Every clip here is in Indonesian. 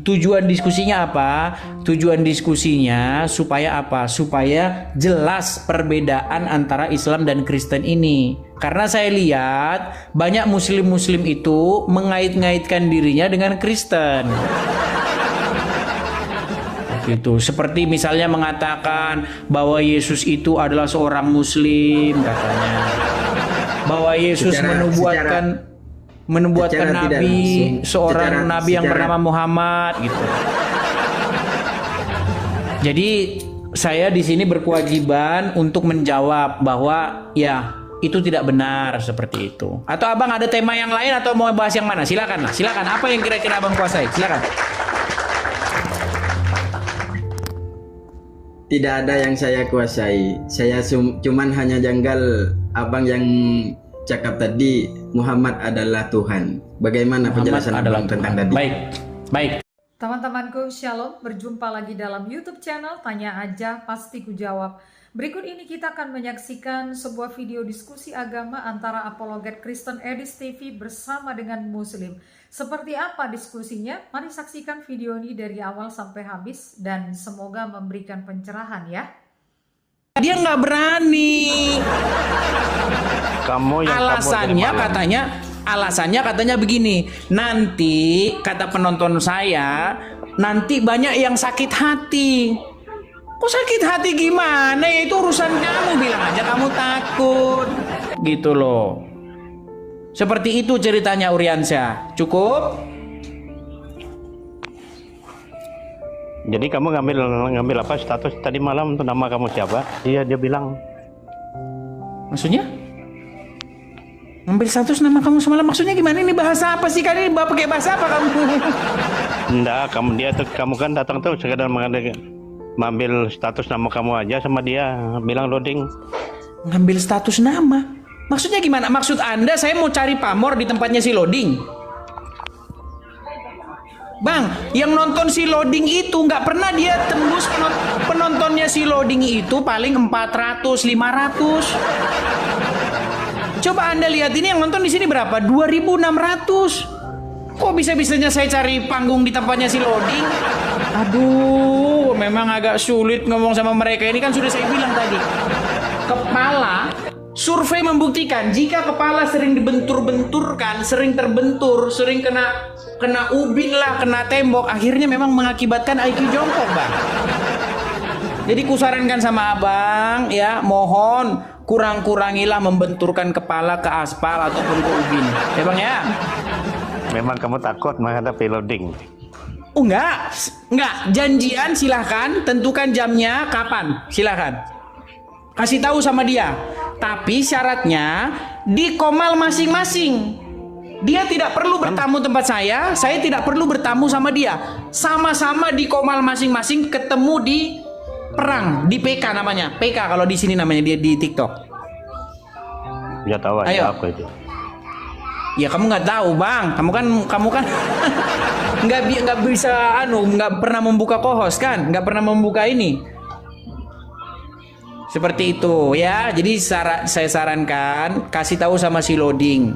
Tujuan diskusinya apa? Tujuan diskusinya supaya apa? Supaya jelas perbedaan antara Islam dan Kristen ini. Karena saya lihat banyak muslim-muslim itu mengait-ngaitkan dirinya dengan Kristen. Gitu. Seperti misalnya mengatakan bahwa Yesus itu adalah seorang muslim katanya. Bahwa Yesus menubuatkan nabi, seorang nabi yang bernama Muhammad gitu. Jadi saya di sini berkewajiban untuk menjawab bahwa ya itu tidak benar seperti itu. Atau abang ada tema yang lain atau mau bahas yang mana? Silakan lah, silakan. Apa yang kira-kira abang kuasai? Silakan. Tidak ada yang saya kuasai. Saya cuman hanya janggal abang yang cakap tadi Muhammad adalah Tuhan. Bagaimana penjelasan abang tentang tadi? Baik. Teman-temanku, Shalom. Berjumpa lagi dalam YouTube channel Tanya Aja Pasti Ku Jawab. Berikut ini kita akan menyaksikan sebuah video diskusi agama antara apologet Kristen Edis TV bersama dengan Muslim. Seperti apa diskusinya? Mari saksikan video ini dari awal sampai habis dan semoga memberikan pencerahan ya. Dia nggak berani. Alasannya katanya begini. Nanti kata penonton saya, nanti banyak yang sakit hati. Kok sakit hati gimana? Ya itu urusan kamu, bilang aja kamu takut. Gitu loh. Seperti itu ceritanya Uriansyah. Cukup? Jadi kamu ngambil apa status tadi malam untuk nama kamu siapa? Iya, dia bilang. Maksudnya? Ngambil status nama kamu semalam maksudnya gimana? Ini bahasa apa sih? Kali ini pakai bahasa apa kamu? Enggak, kamu kan datang tuh sekedar mengambil status nama kamu aja sama dia, bilang loading. Ngambil status nama? Maksudnya gimana? Maksud Anda saya mau cari pamor di tempatnya si loading? Bang, yang nonton si loading itu nggak pernah dia tembus penontonnya si loading itu paling 400, 500. Coba Anda lihat ini yang nonton di sini berapa? 2.600. Kok bisa-bisanya saya cari panggung di tempatnya si loading? Aduh, memang agak sulit ngomong sama mereka. Ini kan sudah saya bilang tadi. Survei membuktikan jika kepala sering dibentur-benturkan, sering terbentur, sering kena ubin lah, kena tembok, akhirnya memang mengakibatkan IQ jongkok, Bang. Jadi kusarankan sama abang ya, mohon kurang-kurangilah membenturkan kepala ke aspal ataupun ke ubin. Ya Bang ya. Memang kamu takut menghadapi loading? Oh enggak. Janjian silahkan, tentukan jamnya kapan, silahkan. Kasih tahu sama dia. Tapi syaratnya di komal masing-masing. Dia tidak perlu bertamu tempat saya tidak perlu bertamu sama dia. Sama-sama di komal masing-masing, ketemu di perang, di PK namanya. PK kalau di sini namanya, dia di TikTok. Ya tahu aja apa itu. Ya kamu nggak tahu, Bang. Kamu kan nggak bisa nggak pernah membuka kohos kan? Nggak pernah membuka ini. Seperti itu ya. Jadi saya sarankan kasih tahu sama si loading.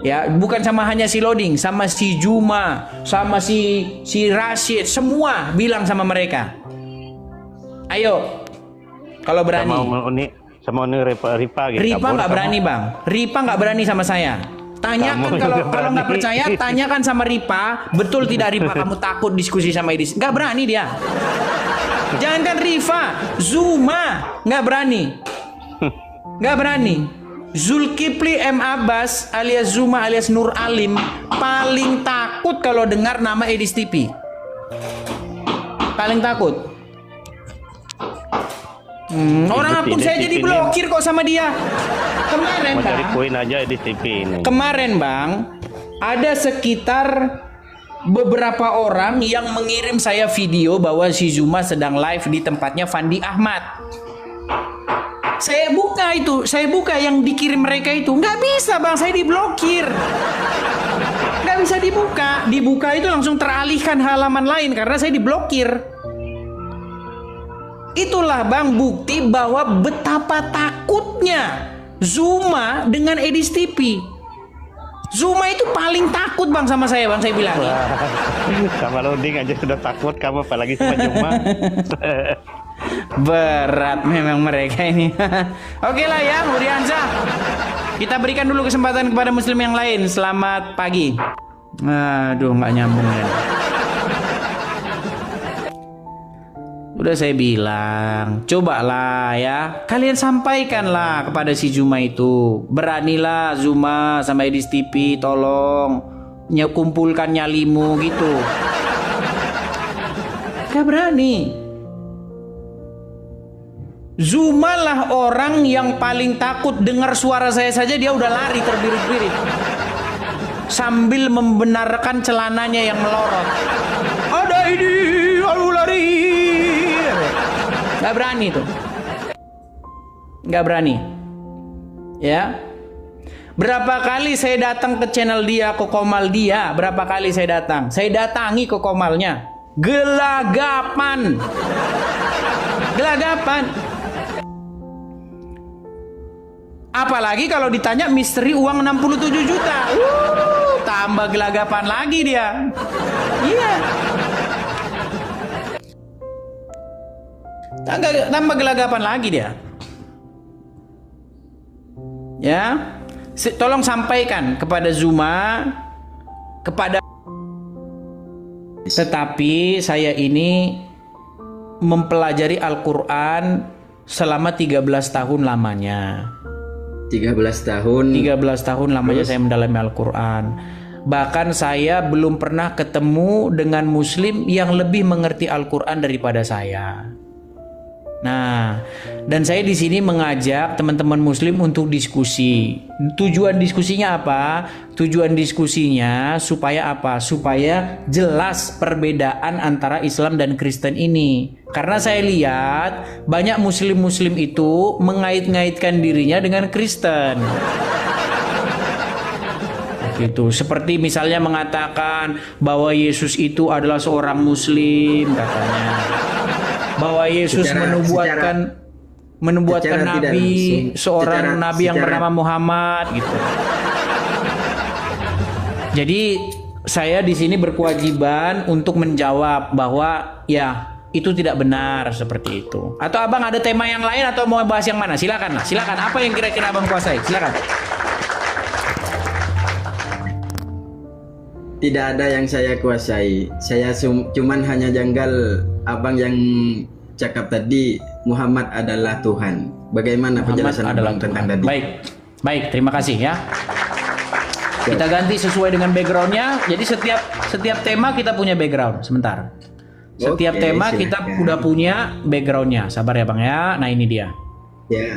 Ya, bukan hanya si loading, sama si Juma, sama si Rashid, semua bilang sama mereka. Ayo. Kalau berani. Sama Ripa gitu. Ripa nggak berani, Bang. Ripa nggak berani sama saya. Tanyakan kalau nggak percaya, tanyakan sama Ripa. Betul tidak Ripa kamu takut diskusi sama Edis? Nggak berani dia. Jangankan Rifa, Zuma nggak berani. Zulkifli M. Abbas alias Zuma alias Nur Alim paling takut kalau dengar nama Edis TV. Paling takut. Orang akun saya jadi blokir kok sama dia. Kemarin Bang, cari poin aja Edis TV ini. Kemarin Bang, ada sekitar beberapa orang yang mengirim saya video bahwa si Zuma sedang live di tempatnya Fandi Ahmad. Saya buka yang dikirim mereka itu, nggak bisa Bang, saya diblokir. bisa dibuka. Dibuka itu langsung teralihkan halaman lain karena saya diblokir. Itulah Bang bukti bahwa betapa takutnya Zuma dengan Edis TV. Zuma itu paling takut Bang sama saya Bang, saya bilang. Sama loading aja sudah takut, kamu apalagi sama Juma. Berat memang mereka ini. Oke lah ya, Murianza. Kita berikan dulu kesempatan kepada muslim yang lain. Selamat pagi. Aduh, nggak nyambung ya. Udah saya bilang, cobalah ya. Kalian sampaikanlah kepada si Zuma itu. Beranilah Zuma sama Edis TV, tolong kumpulkan nyalimu gitu. Gak berani. Zuma lah orang yang paling takut dengar suara saya saja dia udah lari terbirit-birit sambil membenarkan celananya yang melorot. Ada ini, lalu lari. Gak berani tuh. Gak berani. Ya. Berapa kali saya datang ke channel dia, ke komal dia, berapa kali saya datang? Saya datangi ke komalnya. Gelagapan. Gelagapan. Apalagi kalau ditanya misteri uang 67 juta. Tambah gelagapan lagi dia. Iya. Tambah gelagapan lagi dia. Ya. Tolong sampaikan kepada Zuma, kepada. Tetapi saya ini mempelajari Al-Quran selama 13 tahun lamanya. 13 tahun. 13 tahun lamanya saya mendalami Al-Quran. Bahkan saya belum pernah ketemu dengan muslim yang lebih mengerti Al-Quran daripada saya. Nah, dan saya di sini mengajak teman-teman muslim untuk diskusi. Tujuan diskusinya apa? Tujuan diskusinya supaya apa? Supaya jelas perbedaan antara Islam dan Kristen ini. Karena saya lihat banyak muslim-muslim itu mengait-ngaitkan dirinya dengan Kristen. Gitu. Seperti misalnya mengatakan bahwa Yesus itu adalah seorang muslim katanya. Bahwa Yesus menubuatkan nabi, seorang nabi yang bernama Muhammad gitu. Jadi saya di sini berkewajiban untuk menjawab bahwa ya itu tidak benar seperti itu. Atau Abang ada tema yang lain atau mau bahas yang mana? Silakan lah, silakan. Apa yang kira-kira Abang kuasai? Silakan. Tidak ada yang saya kuasai. Saya cuman hanya janggal Abang yang cakap tadi Muhammad adalah Tuhan. Bagaimana penjelasan Abang tentang tadi? Baik, terima kasih ya. Kita ganti sesuai dengan backgroundnya. Jadi setiap tema kita punya background. Sebentar. Setiap tema silakan. kita udah punya backgroundnya. Sabar ya Bang ya. Nah ini dia. Ya.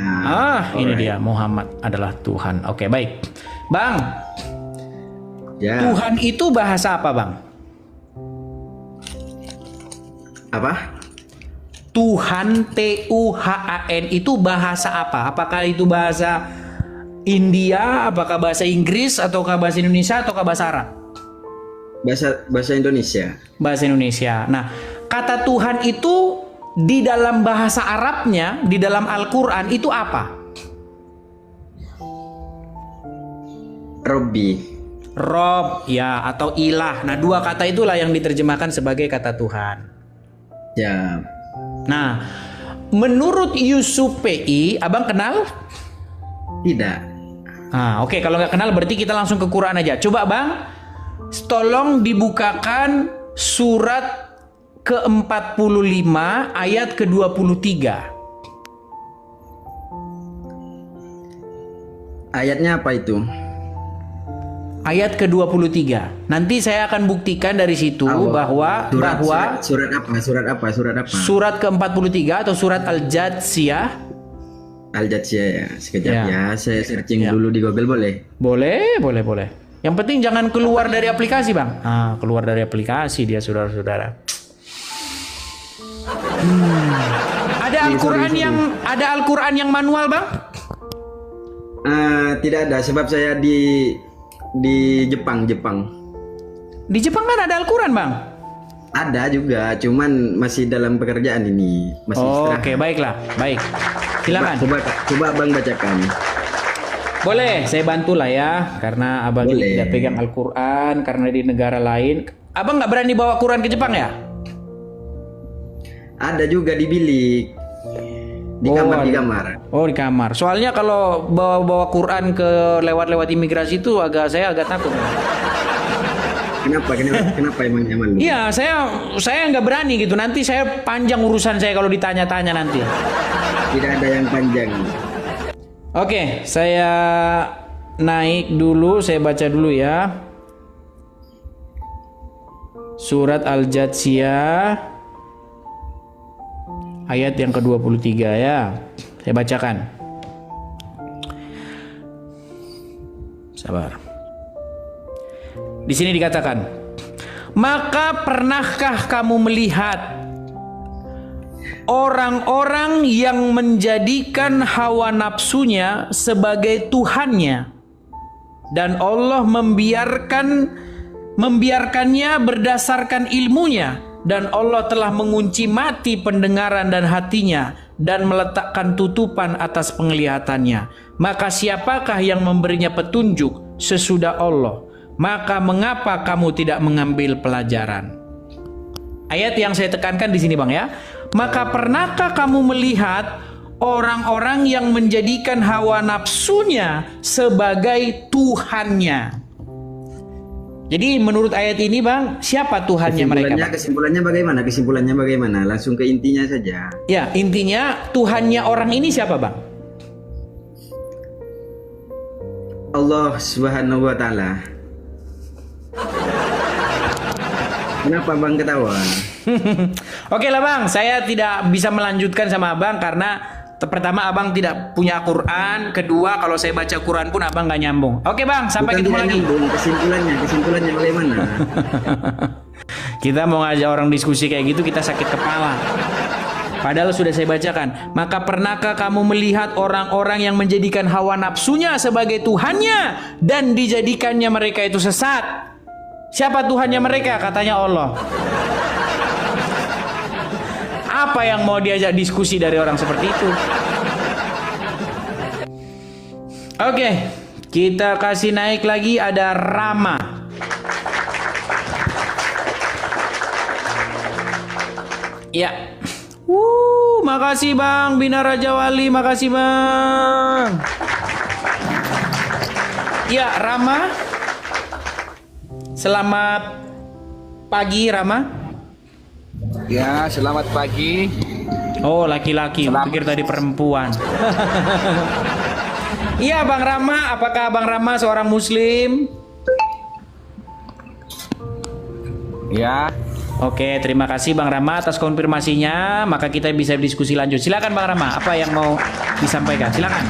Ini dia, Muhammad adalah Tuhan. Oke, baik. Bang. Ya. Tuhan itu bahasa apa Bang? Apa? Tuhan, Tuhan itu bahasa apa? Apakah itu bahasa India, apakah bahasa Inggris, ataukah bahasa Indonesia, ataukah bahasa Arab? Bahasa Indonesia. Bahasa Indonesia. Nah, kata Tuhan itu di dalam bahasa Arabnya, di dalam Al-Quran itu apa? Robbi. Rob, ya, atau ilah. Nah, dua kata itulah yang diterjemahkan sebagai kata Tuhan. Ya. Nah, menurut Yusuf PI, Abang kenal? Tidak. Oke, kalau nggak kenal berarti kita langsung ke Quran aja. Coba Bang, tolong dibukakan surat ke-45 ayat ke-23. Ayatnya apa itu? Ayat ke-23. Nanti saya akan buktikan dari situ bahwa surat apa? Surat ke-43 atau surat Al-Jatsiyah. Al-Jatsiyah ya. Sekejap Ya. ya. Saya searching dulu di Google boleh? Boleh. Yang penting jangan keluar dari aplikasi, Bang. Keluar dari aplikasi dia, saudara-saudara. Ada Al-Quran yang manual, Bang? Tidak ada, sebab saya di Jepang. Di Jepang kan ada Al-Quran, Bang? Ada juga, cuman masih dalam pekerjaan ini, masih Oh, istirahat. oke, baiklah. Baik. Silakan. Coba Abang bacakan. Boleh, saya bantu lah ya. Karena Abang ini Boleh. tidak pegang Al-Quran, karena di negara lain. Abang nggak berani bawa Quran ke Jepang ya? Ada juga di bilik. Di Oh, kamar, di ada. kamar. Oh, di kamar. Soalnya kalau bawa Quran ke lewat imigrasi itu saya agak takut. Kenapa emang lu? Iya, saya nggak berani gitu. Nanti saya panjang urusan saya kalau ditanya-tanya nanti. Tidak ada yang panjang. Oke, saya naik dulu, saya baca dulu ya. Surat Al-Jathiyah ayat yang ke-23 ya. Saya bacakan. Sabar. Di sini dikatakan, maka pernahkah kamu melihat orang-orang yang menjadikan hawa nafsunya sebagai Tuhannya dan Allah membiarkannya berdasarkan ilmunya, dan Allah telah mengunci mati pendengaran dan hatinya dan meletakkan tutupan atas penglihatannya. Maka siapakah yang memberinya petunjuk sesudah Allah? Maka mengapa kamu tidak mengambil pelajaran? Ayat yang saya tekankan di sini, Bang ya. Maka pernahkah kamu melihat orang-orang yang menjadikan hawa nafsunya sebagai Tuhannya? Jadi menurut ayat ini, Bang, siapa Tuhannya mereka, Bang? Kesimpulannya bagaimana? Langsung ke intinya saja. Ya, intinya Tuhannya orang ini siapa, Bang? Allah Subhanahu wa taala. Kenapa Bang ketawa? Oke lah, Bang, saya tidak bisa melanjutkan sama Abang karena pertama Abang tidak punya Quran, kedua kalau saya baca Quran pun Abang nggak nyambung. Oke, Bang, sampai ketemu lagi. Kesimpulannya bagaimana? Kita mau ngajak orang diskusi kayak gitu, kita sakit kepala. Padahal sudah saya bacakan. Maka pernahkah kamu melihat orang-orang yang menjadikan hawa nafsunya sebagai Tuhannya dan dijadikannya mereka itu sesat? Siapa Tuhannya mereka? Katanya Allah. Apa yang mau diajak diskusi dari orang seperti itu? Oke, kita kasih naik lagi, ada Rama. Ya. Makasih Bang Bina Raja Wali, makasih Bang. Ya, Rama. Selamat pagi, Rama. Ya, selamat pagi. Oh, laki-laki. Pikir tadi perempuan. Iya, Bang Rama. Apakah Bang Rama seorang Muslim? Ya. Oke, terima kasih Bang Rama atas konfirmasinya. Maka kita bisa diskusi lanjut. Silakan Bang Rama. Apa yang mau disampaikan? Silakan.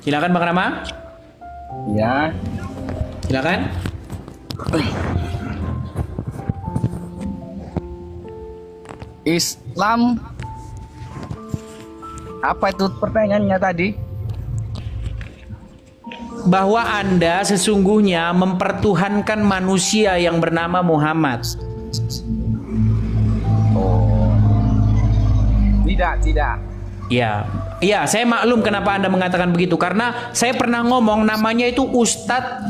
Silakan Bang Rama. Ya. Silakan. Islam. Apa itu pertanyaannya tadi? Bahwa Anda sesungguhnya mempertuhankan manusia yang bernama Muhammad. Oh. Tidak. Ya, saya maklum kenapa Anda mengatakan begitu, karena saya pernah ngomong namanya itu Ustadz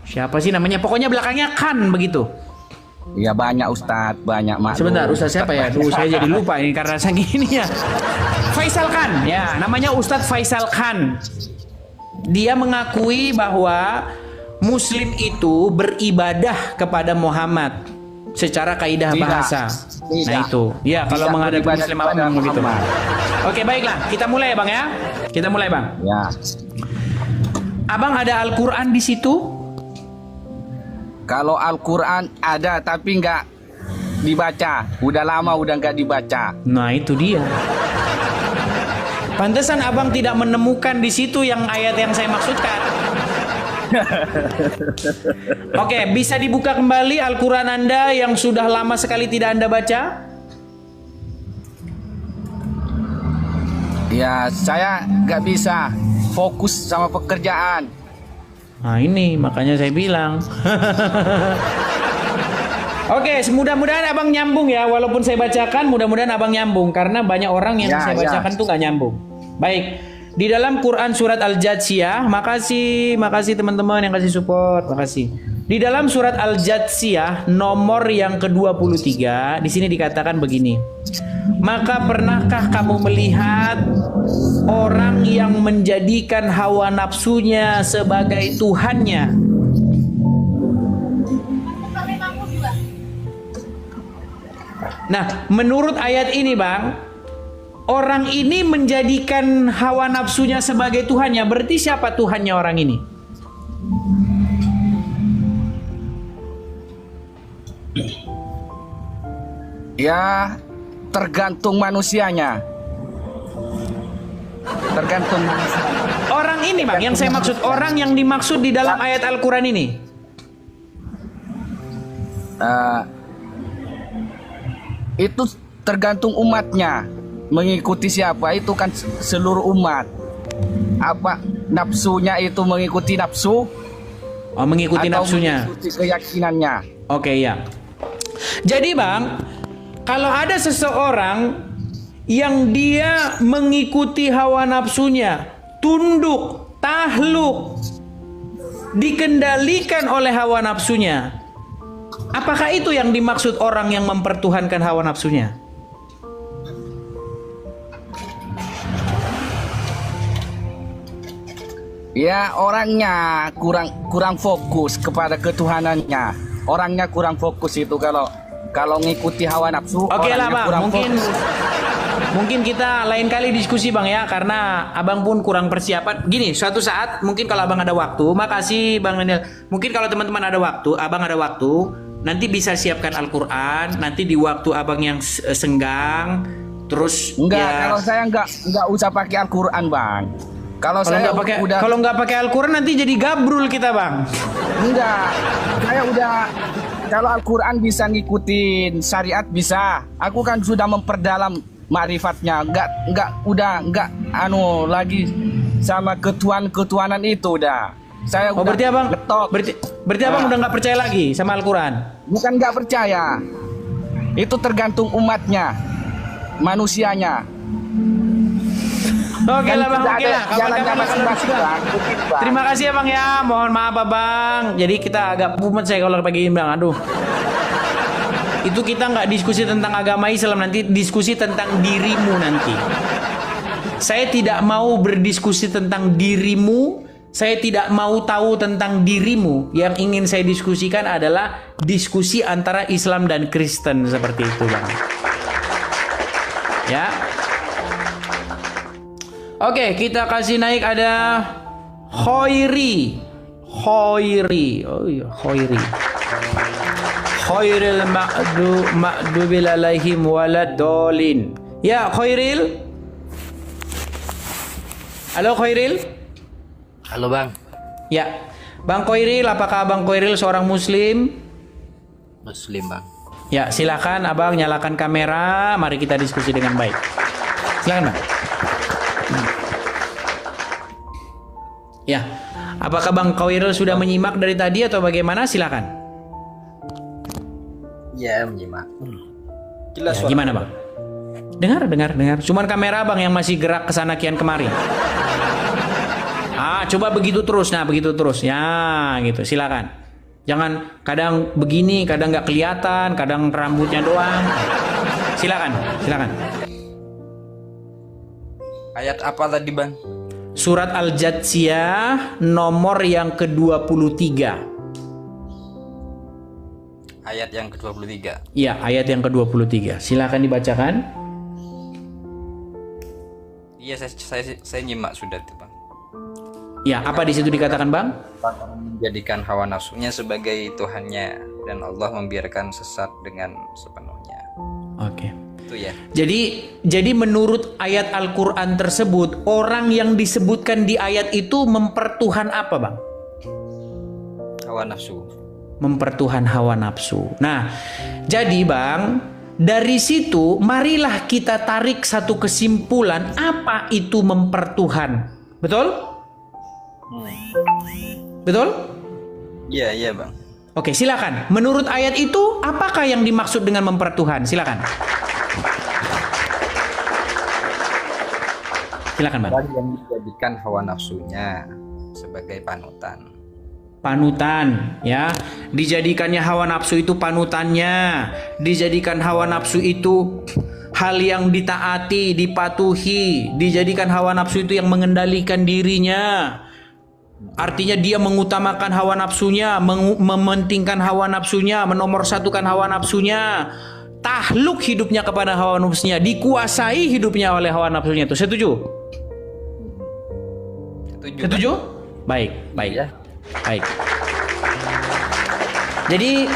siapa sih namanya? Pokoknya belakangnya Khan begitu. Ya banyak Ustadz, banyak maklum. Sebentar, Ustadz siapa ya? Saya jadi lupa ini karena saking ini ya. Faisal Khan, ya, namanya Ustadz Faisal Khan. Dia mengakui bahwa Muslim itu beribadah kepada Muhammad secara kaidah bahasa. Tidak. Nah itu, ya kalau Tidak menghadapi beribadah Muslim kepada apa begitu. Muhammad. Oke, baiklah, kita mulai ya Bang ya. Kita mulai Bang. Ya. Abang ada Al-Quran di situ? Kalau Al-Quran ada tapi nggak dibaca. Udah lama udah nggak dibaca. Nah itu dia. Pantesan abang tidak menemukan di situ yang ayat yang saya maksudkan. Oke, bisa dibuka kembali Al-Quran Anda yang sudah lama sekali tidak Anda baca? Ya, saya nggak bisa fokus sama pekerjaan. Nah ini makanya saya bilang. Oke, mudah-mudahan abang nyambung ya. Walaupun saya bacakan, mudah-mudahan abang nyambung. Karena banyak orang yang Ya, saya bacakan tuh nggak nyambung. Baik, di dalam Quran surat Al-Jatsiyah, makasih teman-teman yang kasih support, makasih. Di dalam surat Al-Jatsiyah nomor yang ke-23, di sini dikatakan begini. Maka pernahkah kamu melihat orang yang menjadikan hawa nafsunya sebagai Tuhannya? Nah, menurut ayat ini Bang, orang ini menjadikan hawa nafsunya sebagai Tuhannya. Berarti siapa Tuhannya orang ini? Ya, tergantung manusianya. Tergantung manusia. Orang ini Bang, yang saya maksud, orang yang dimaksud di dalam ayat Al-Quran ini. Itu tergantung umatnya. Mengikuti siapa itu kan seluruh umat. Apa nafsunya itu mengikuti nafsu? Oh, mengikuti atau nafsunya. mengikuti keyakinannya. Oke, ya. Jadi Bang, kalau ada seseorang yang dia mengikuti hawa nafsunya, tunduk, tahluk, dikendalikan oleh hawa nafsunya, apakah itu yang dimaksud orang yang mempertuhankan hawa nafsunya? Ya, orangnya kurang fokus kepada ketuhanannya. Orangnya kurang fokus itu kalau ngikuti hawa nafsu. Oke lah Bang, kurang mungkin fokus. mungkin kita lain kali diskusi Bang ya, karena abang pun kurang persiapan. Gini, suatu saat mungkin kalau abang ada waktu, makasih Bang Daniel. Mungkin kalau teman-teman ada waktu, abang ada waktu, nanti bisa siapkan Al-Quran. Nanti di waktu abang yang senggang, terus Enggak, ya. kalau saya enggak usah pakai Al-Quran, Bang. Kalau saya Kalau nggak pakai Al-Quran nanti jadi gabrul kita Bang. enggak. Saya udah kalau Al-Quran bisa ngikutin syariat bisa. Aku kan sudah memperdalam ma'rifatnya. Enggak lagi sama ketuhanan itu udah. Saya Oh, udah berarti abang ngetok. berarti abang udah nggak percaya lagi sama Al-Quran. Bukan nggak percaya. Itu tergantung umatnya, manusianya. Oke Kan lah Bang, tidak oke ada lah. jalannya Kapan-kapan lah kalau masing-masing, gitu. Bang. Begitu, Bang. Terima kasih ya Bang ya. Mohon maaf Abang. Jadi kita agak pumet saya kalau pagi ini Bang. Aduh. Itu kita nggak diskusi tentang agama Islam, nanti diskusi tentang dirimu nanti. Saya tidak mau berdiskusi tentang dirimu. Saya tidak mau tahu tentang dirimu. Yang ingin saya diskusikan adalah diskusi antara Islam dan Kristen seperti itu Bang. Ya. Oke, kita kasih naik ada Khairi. Oh iya, Khairi. Khairil ma'dubil alaihim waladdallin. Ya, Khairil. Halo Khairil. Halo Bang. Ya. Bang Khairil, apakah Bang Khairil seorang muslim? Muslim Bang. Ya, silakan Abang nyalakan kamera, mari kita diskusi dengan baik. Silakan Bang. Ya, apakah Bang Khairil sudah menyimak dari tadi atau bagaimana? Silakan. Ya, menyimak. Ya, gimana Bang? Dengar. Cuman kamera Bang yang masih gerak ke sana kian kemari. Coba begitu terus. Nah, begitu terus. Ya, gitu. Silakan. Jangan kadang begini, kadang nggak kelihatan, kadang rambutnya doang. Silakan. Ayat apa tadi Bang? Surat Al-Jatsiyah nomor yang ke-23. Ayat yang ke-23. Ya, ayat yang ke-23. Silakan dibacakan. Iya, saya nyimak sudah itu Bang. Ya, apa di situ dikatakan, Bang? Menjadikan hawa nafsunya sebagai Tuhannya dan Allah membiarkan sesat dengan sepenuhnya. Oke. Itu ya. Jadi menurut ayat Al-Qur'an tersebut, orang yang disebutkan di ayat itu mempertuhan apa, Bang? Hawa nafsu. Mempertuhan hawa nafsu. Nah, jadi Bang, dari situ marilah kita tarik satu kesimpulan apa itu mempertuhan. Betul? Betul? Iya, iya Bang. Oke, silakan. Menurut ayat itu, apakah yang dimaksud dengan mempertuhan? Silakan. Silakan, Bang. Orang yang dijadikan hawa nafsunya sebagai panutan. Panutan, ya. Dijadikannya hawa nafsu itu panutannya. Dijadikan hawa nafsu itu hal yang ditaati, dipatuhi. Dijadikan hawa nafsu itu yang mengendalikan dirinya. Artinya dia mengutamakan hawa nafsunya, mementingkan hawa nafsunya, menomorsatukan hawa nafsunya. Tahluk hidupnya kepada hawa nafsunya, dikuasai hidupnya oleh hawa nafsunya. Itu setuju? Setuju? Baik, baik. Iya. Baik. Jadi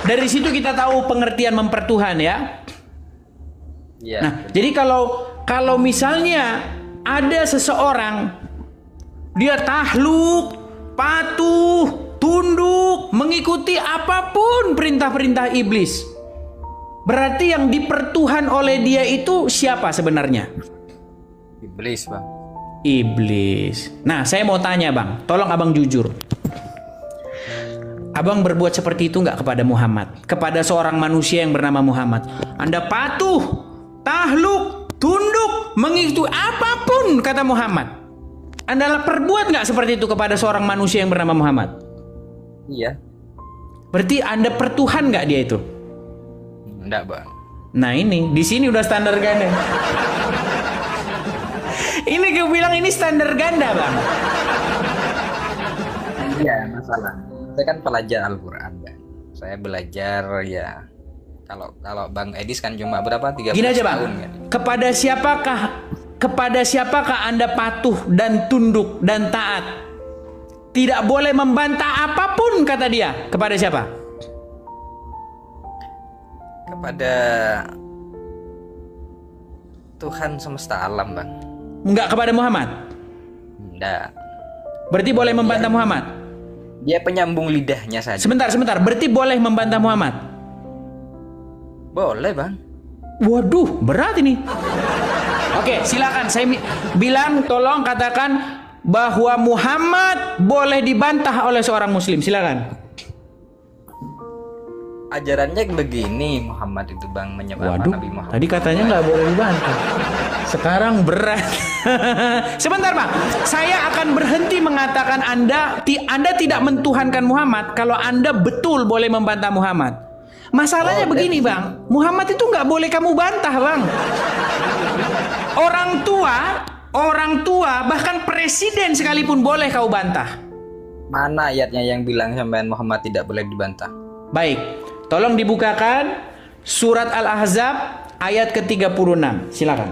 dari situ kita tahu pengertian mempertuhan ya. Iya. Nah, jadi kalau misalnya ada seseorang dia tahluk, patuh, tunduk, mengikuti apapun perintah-perintah iblis. Berarti yang dipertuhan oleh dia itu siapa sebenarnya? Iblis Bang. Iblis. Nah, saya mau tanya Bang, tolong Abang jujur. Abang berbuat seperti itu nggak kepada Muhammad? Kepada seorang manusia yang bernama Muhammad. Anda patuh, tahluk, tunduk, mengikuti apapun kata Muhammad. Anda perbuat nggak seperti itu kepada seorang manusia yang bernama Muhammad? Iya. Berarti Anda pertuhan nggak dia itu? Enggak Bang. Nah ini, di sini udah standar ganda. Ini gue bilang ini standar ganda Bang. Iya, masalah. Saya kan pelajar Al-Qur'an Bang. Saya belajar ya. Kalau Bang Edis kan cuma berapa? 13 Gini aja tahun Bang. kan. Kepada siapakah Anda patuh dan tunduk dan taat? Tidak boleh membantah apapun kata dia. Kepada siapa? Kepada Tuhan semesta alam Bang. Enggak kepada Muhammad. Enggak. Berarti boleh membantah Muhammad. Dia penyambung lidahnya saja. Sebentar. Berarti boleh membantah Muhammad. Boleh Bang. Waduh, berat ini. Oke, silakan. Saya bilang, tolong katakan bahwa Muhammad boleh dibantah oleh seorang Muslim. Silakan. Ajarannya begini, Muhammad itu Bang menyebabkan Waduh, Nabi Muhammad. tadi katanya nggak boleh dibantah. Sekarang berat. Sebentar Bang, saya akan berhenti mengatakan Anda tidak mentuhankan Muhammad kalau Anda betul boleh membantah Muhammad. Masalahnya begini Bang, Muhammad itu nggak boleh kamu bantah Bang. Orang tua, bahkan presiden sekalipun boleh kau bantah. Mana ayatnya yang bilang sampean Muhammad tidak boleh dibantah? Baik, tolong dibukakan surat Al-Ahzab ayat ke-36. Silakan.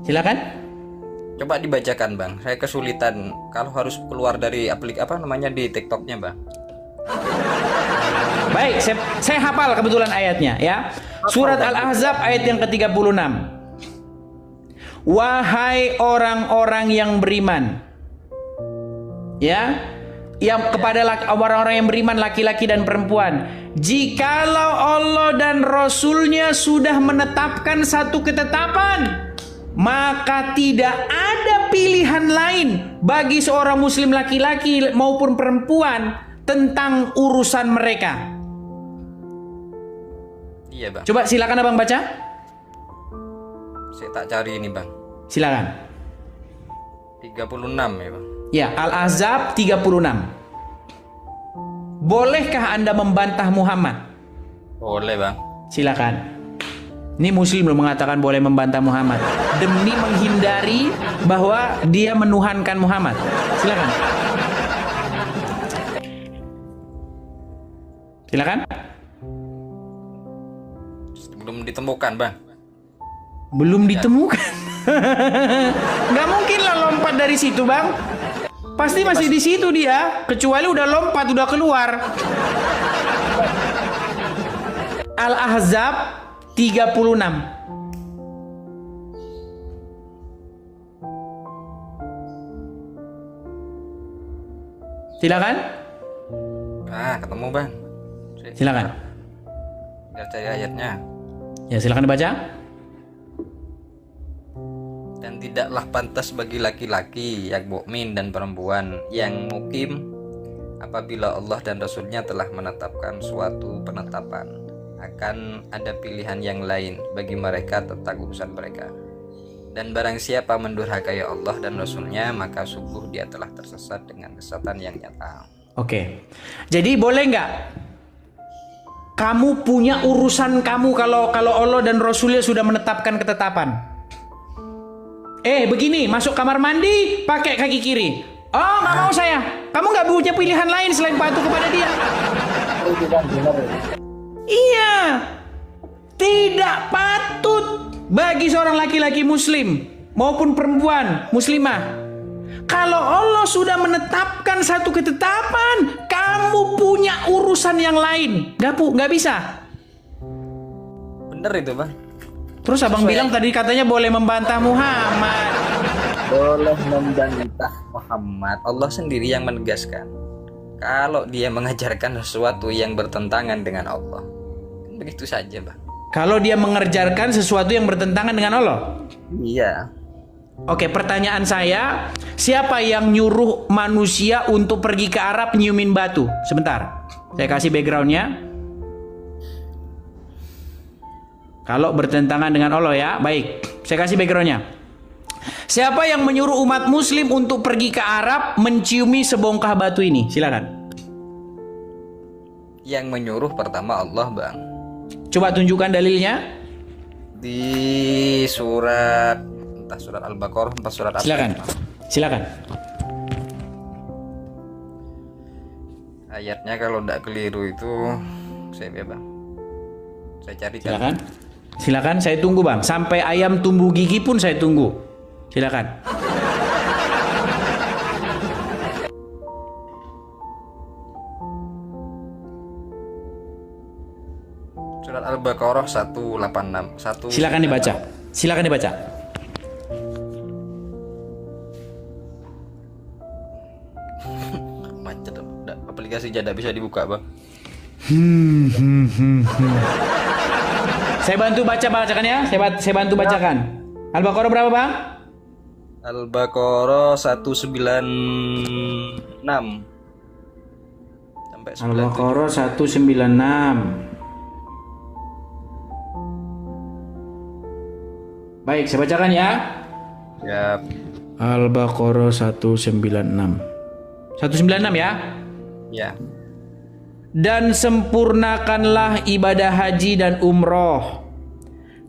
Silakan. Coba dibacakan Bang. Saya kesulitan kalau harus keluar dari di TikToknya Bang. Baik, saya hafal kebetulan ayatnya ya. Surat Al-Ahzab ayat yang ke-36. Wahai orang-orang yang beriman. Ya. Yang kepada orang-orang yang beriman laki-laki dan perempuan, jikalau Allah dan Rasulnya sudah menetapkan satu ketetapan, maka tidak ada pilihan lain bagi seorang muslim laki-laki maupun perempuan tentang urusan mereka. Iya Bang. Coba silakan Abang baca. Saya tak cari ini Bang. Silakan. 36 ya Bang. Ya, Al-Ahzab 36. Bolehkah Anda membantah Muhammad? Boleh Bang. Silakan. Ini Muslim belum mengatakan boleh membantah Muhammad demi menghindari bahwa dia menuhankan Muhammad. Silakan. Silakan. Belum ditemukan Bang. Belum ditemukan. Nggak mungkin lah lompat dari situ Bang. Pasti masih di situ dia. Kecuali udah lompat, udah keluar. Al-Ahzab 36. Silakan. Ah, ketemu Bang. Saya Silakan. Biar cari ayatnya. Ya, silakan dibaca. Dan tidaklah pantas bagi laki-laki yang mukmin dan perempuan yang mukim apabila Allah dan Rasulnya telah menetapkan suatu penetapan, akan ada pilihan yang lain bagi mereka tentang urusan mereka. Dan barang siapa mendurhakai Allah dan Rasulnya, maka sungguh dia telah tersesat dengan kesesatan yang nyata. Oke. Jadi boleh nggak kamu punya urusan kamu kalau Allah dan Rasulnya sudah menetapkan ketetapan? Begini, masuk kamar mandi pakai kaki kiri. Oh, nggak mau saya. Kamu nggak punya pilihan lain selain patuh kepada dia. Iya, tidak patut bagi seorang laki-laki muslim maupun perempuan muslimah. Kalau Allah sudah menetapkan satu ketetapan, kamu punya urusan yang lain. Nggak bisa. Bener itu bang. Terus abang bilang tadi katanya boleh membantah Muhammad. Boleh membantah Muhammad. Allah sendiri yang menegaskan kalau dia mengajarkan sesuatu yang bertentangan dengan Allah, begitu saja bang. Kalau dia mengerjakan sesuatu yang bertentangan dengan Allah. Iya. Oke, pertanyaan saya, siapa yang nyuruh manusia untuk pergi ke Arab nyiumin batu? Sebentar, saya kasih backgroundnya. Kalau bertentangan dengan Allah ya, baik. Saya kasih backgroundnya. Siapa yang menyuruh umat muslim untuk pergi ke Arab menciumi sebongkah batu ini? Silakan. Yang menyuruh pertama Allah bang. Coba tunjukkan dalilnya. Di surat, entah surat Al-Baqarah, entah surat apa. Silakan. Ayatnya kalau tidak keliru itu, saya bang. Saya carikan. Silakan, saya tunggu bang. Sampai ayam tumbuh gigi pun saya tunggu. Silakan. Surat Al-Baqarah 186. Silakan dibaca. Macet, aplikasi jada bisa dibuka bang. Saya bantu bacakan ya. Saya bantu bacakan. Al-Baqarah berapa bang? Al-Baqarah 196 sampai 97. Al-Baqarah 196. Baik, saya bacakan ya. Ya. Al-Baqarah 196. 196 ya. Ya. Dan sempurnakanlah ibadah haji dan umroh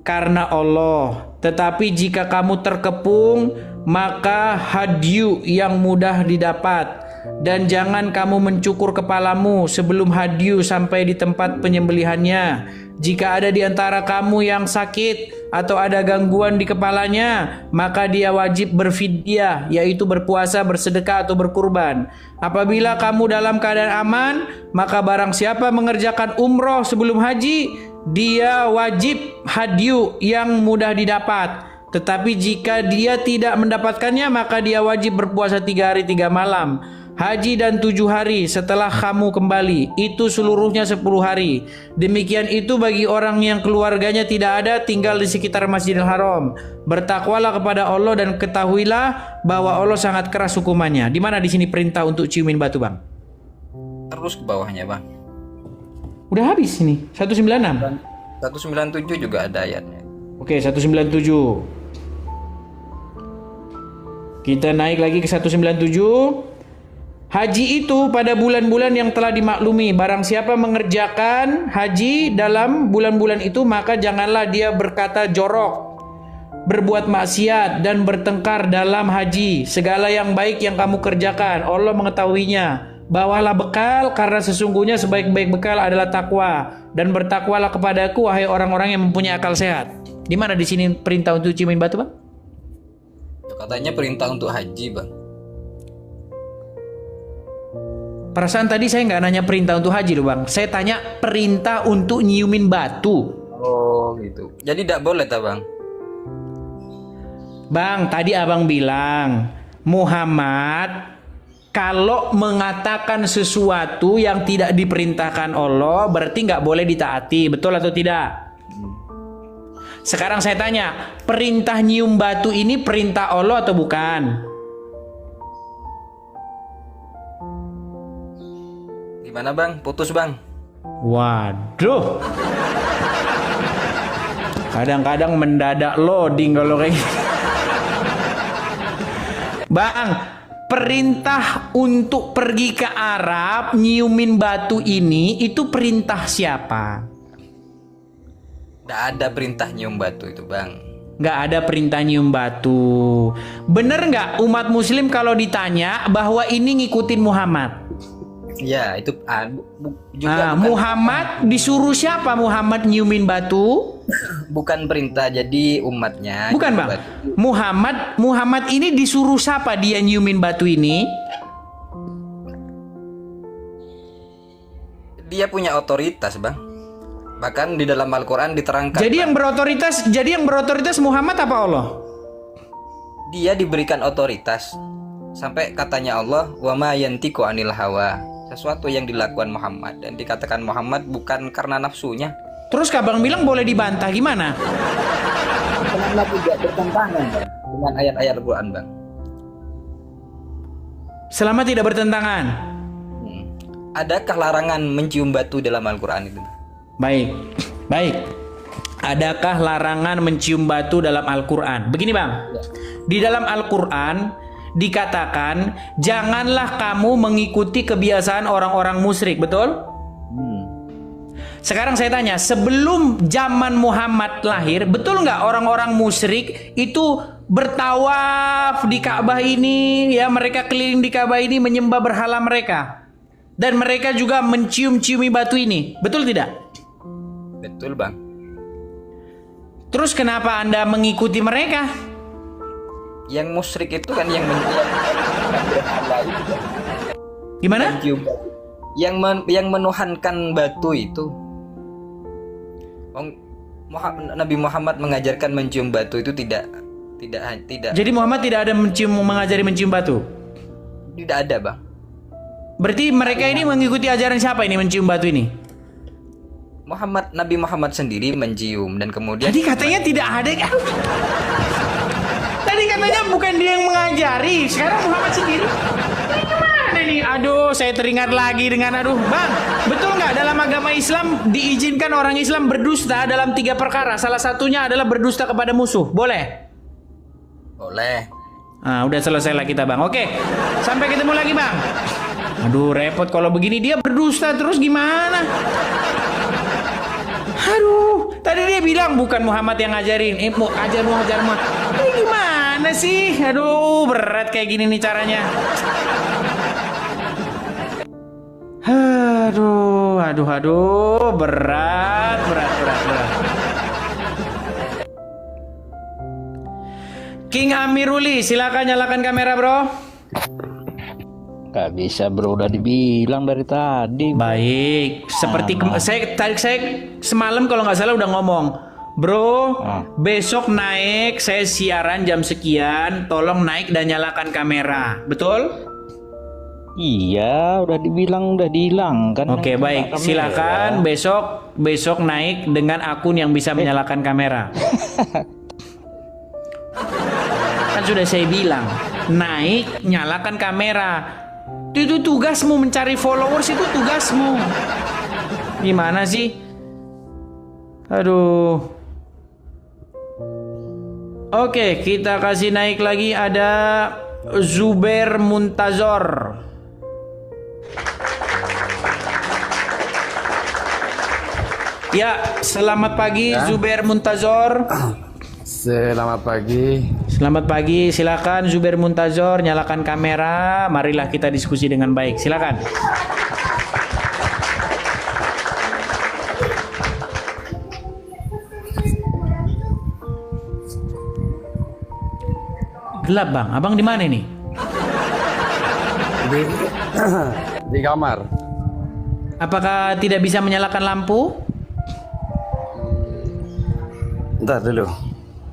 karena Allah. Tetapi jika kamu terkepung, maka hadyu yang mudah didapat. Dan jangan kamu mencukur kepalamu sebelum hadyu sampai di tempat penyembelihannya. Jika ada di antara kamu yang sakit atau ada gangguan di kepalanya, maka dia wajib berfidyah, yaitu berpuasa, bersedekah atau berkurban. Apabila kamu dalam keadaan aman, maka barang siapa mengerjakan umroh sebelum haji, dia wajib hadyu yang mudah didapat. Tetapi jika dia tidak mendapatkannya, maka dia wajib berpuasa 3 hari 3 malam. Haji dan 7 hari setelah kamu kembali, itu seluruhnya 10 hari. Demikian itu bagi orang yang keluarganya tidak ada tinggal di sekitar Masjidil Haram. Bertakwalah kepada Allah dan ketahuilah bahwa Allah sangat keras hukumannya. Di mana di sini perintah untuk ciumin batu bang? Terus ke bawahnya bang. Udah habis ini 196. 197 juga ada ayatnya. Oke, 197. Kita naik lagi ke 197. Haji itu pada bulan-bulan yang telah dimaklumi. Barang siapa mengerjakan haji dalam bulan-bulan itu, maka janganlah dia berkata jorok, berbuat maksiat dan bertengkar dalam haji. Segala yang baik yang kamu kerjakan, Allah mengetahuinya. Bawalah bekal, karena sesungguhnya sebaik-baik bekal adalah takwa. Dan bertakwalah kepadaku, wahai orang-orang yang mempunyai akal sehat. Di mana di sini perintah untuk ciumin batu bang? Katanya perintah untuk haji bang. Perasaan tadi saya nggak nanya perintah untuk haji loh bang. Saya tanya perintah untuk nyiumin batu. Oh gitu. Jadi tidak boleh tak bang? Bang, tadi abang bilang Muhammad Kalau mengatakan sesuatu yang tidak diperintahkan Allah berarti nggak boleh ditaati, betul atau tidak? Sekarang saya tanya, perintah nyium batu ini perintah Allah atau bukan? Gimana bang? Putus bang? Waduh. Kadang-kadang mendadak loading kalau kayak gitu. Bang, perintah untuk pergi ke Arab nyiumin batu ini itu perintah siapa? Nggak ada perintah nyium batu itu bang. Nggak ada perintah nyium batu. Bener nggak umat muslim kalau ditanya bahwa ini ngikutin Muhammad? Ya itu juga bukan, Muhammad disuruh siapa Muhammad nyiumin batu? bukan perintah, jadi umatnya. Bukan bang. Muhammad ini disuruh siapa dia nyiumin batu ini? Dia punya otoritas bang. Bahkan di dalam Al-Quran diterangkan. Jadi yang berotoritas Muhammad apa Allah? Dia diberikan otoritas. Sampai katanya Allah, wa ma yantiqu anil hawa. Sesuatu yang dilakukan Muhammad dan dikatakan Muhammad bukan karena nafsunya. Terus Kabang bilang boleh dibantah gimana? Karena tidak bertentangan dengan ayat-ayat Al-Quran bang. Selama tidak bertentangan. Adakah larangan mencium batu dalam Al-Quran itu? Baik. Adakah larangan mencium batu dalam Al-Quran? Begini bang, di dalam Al-Quran dikatakan janganlah kamu mengikuti kebiasaan orang-orang musyrik, betul? Sekarang saya tanya, sebelum zaman Muhammad lahir, betul nggak orang-orang musyrik itu bertawaf di Ka'bah ini, ya mereka keliling di Ka'bah ini menyembah berhala mereka, dan mereka juga mencium-ciumi batu ini, betul tidak? Betul bang. Terus kenapa Anda mengikuti mereka? Yang musyrik itu kan yang Gimana? yang menuhankan batu itu. Nabi Muhammad mengajarkan mencium batu itu tidak. Jadi Muhammad tidak ada mengajari mencium batu? Tidak ada bang. Berarti mereka ini mengikuti ajaran siapa ini mencium batu ini? Nabi Muhammad sendiri mencium dan kemudian. Tadi katanya tidak ada. Tadi katanya bukan dia yang mengajari, sekarang Muhammad sendiri. Ini gimana nih? Aduh, saya teringat lagi dengan bang, betul nggak dalam agama Islam diizinkan orang Islam berdusta dalam 3 perkara? Salah satunya adalah berdusta kepada musuh. Boleh? Boleh. Nah, udah selesai lah kita bang. Oke, sampai ketemu lagi bang. Aduh, repot kalau begini dia berdusta terus gimana? Aduh, tadi dia bilang bukan Muhammad yang ngajarin. Ajar Muhammad. Ini gimana sih? Aduh, berat kayak gini nih caranya. Aduh, berat. King Amiruli, silakan nyalakan kamera, bro. Gak bisa bro, udah dibilang dari tadi. Baik, seperti saya semalam kalau nggak salah udah ngomong, bro, besok naik saya siaran jam sekian, tolong naik dan nyalakan kamera, betul? Iya, udah dibilang, udah dihilangkan. Oke, baik, silakan besok naik dengan akun yang bisa menyalakan kamera. Kan sudah saya bilang, naik nyalakan kamera. Itu tugasmu, mencari followers itu tugasmu. Gimana sih? Aduh. Oke, kita kasih naik lagi, ada Zubair Muntazor. Ya, selamat pagi Zubair Muntazor. Selamat pagi. Selamat pagi, silakan Zubair Muntazor, nyalakan kamera. Marilah kita diskusi dengan baik. Silakan. Gelap bang, abang di mana nih? Di kamar. Apakah tidak bisa menyalakan lampu? Ntar dulu.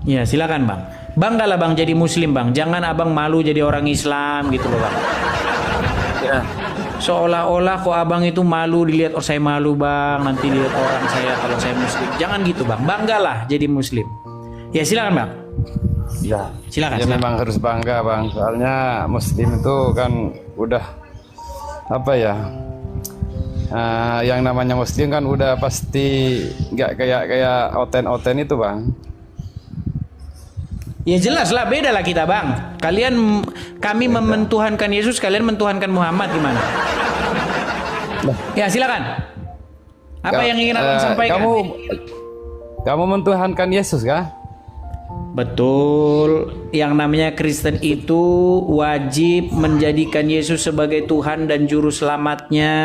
Ya silakan bang. Banggalah bang jadi muslim bang. Jangan abang malu jadi orang Islam gitu loh bang. Ya. Seolah-olah kok abang itu malu dilihat, oh saya malu bang, nanti dilihat orang saya kalau saya muslim. Jangan gitu bang, banggalah jadi muslim. Ya silakan bang. Ya. Silakan. Ya silakan. memang harus bangga bang, soalnya Muslim itu kan udah apa ya? Yang namanya Muslim kan udah pasti nggak kayak oten-oten itu bang. Ya jelas lah, beda lah kita bang. Kami mentuhankan Yesus, kalian mentuhankan Muhammad, gimana? Ya silakan. Apa yang ingin abang sampaikan? Kamu mentuhankan Yesus kah? Betul. Yang namanya Kristen itu wajib menjadikan Yesus sebagai Tuhan dan Juru Selamatnya.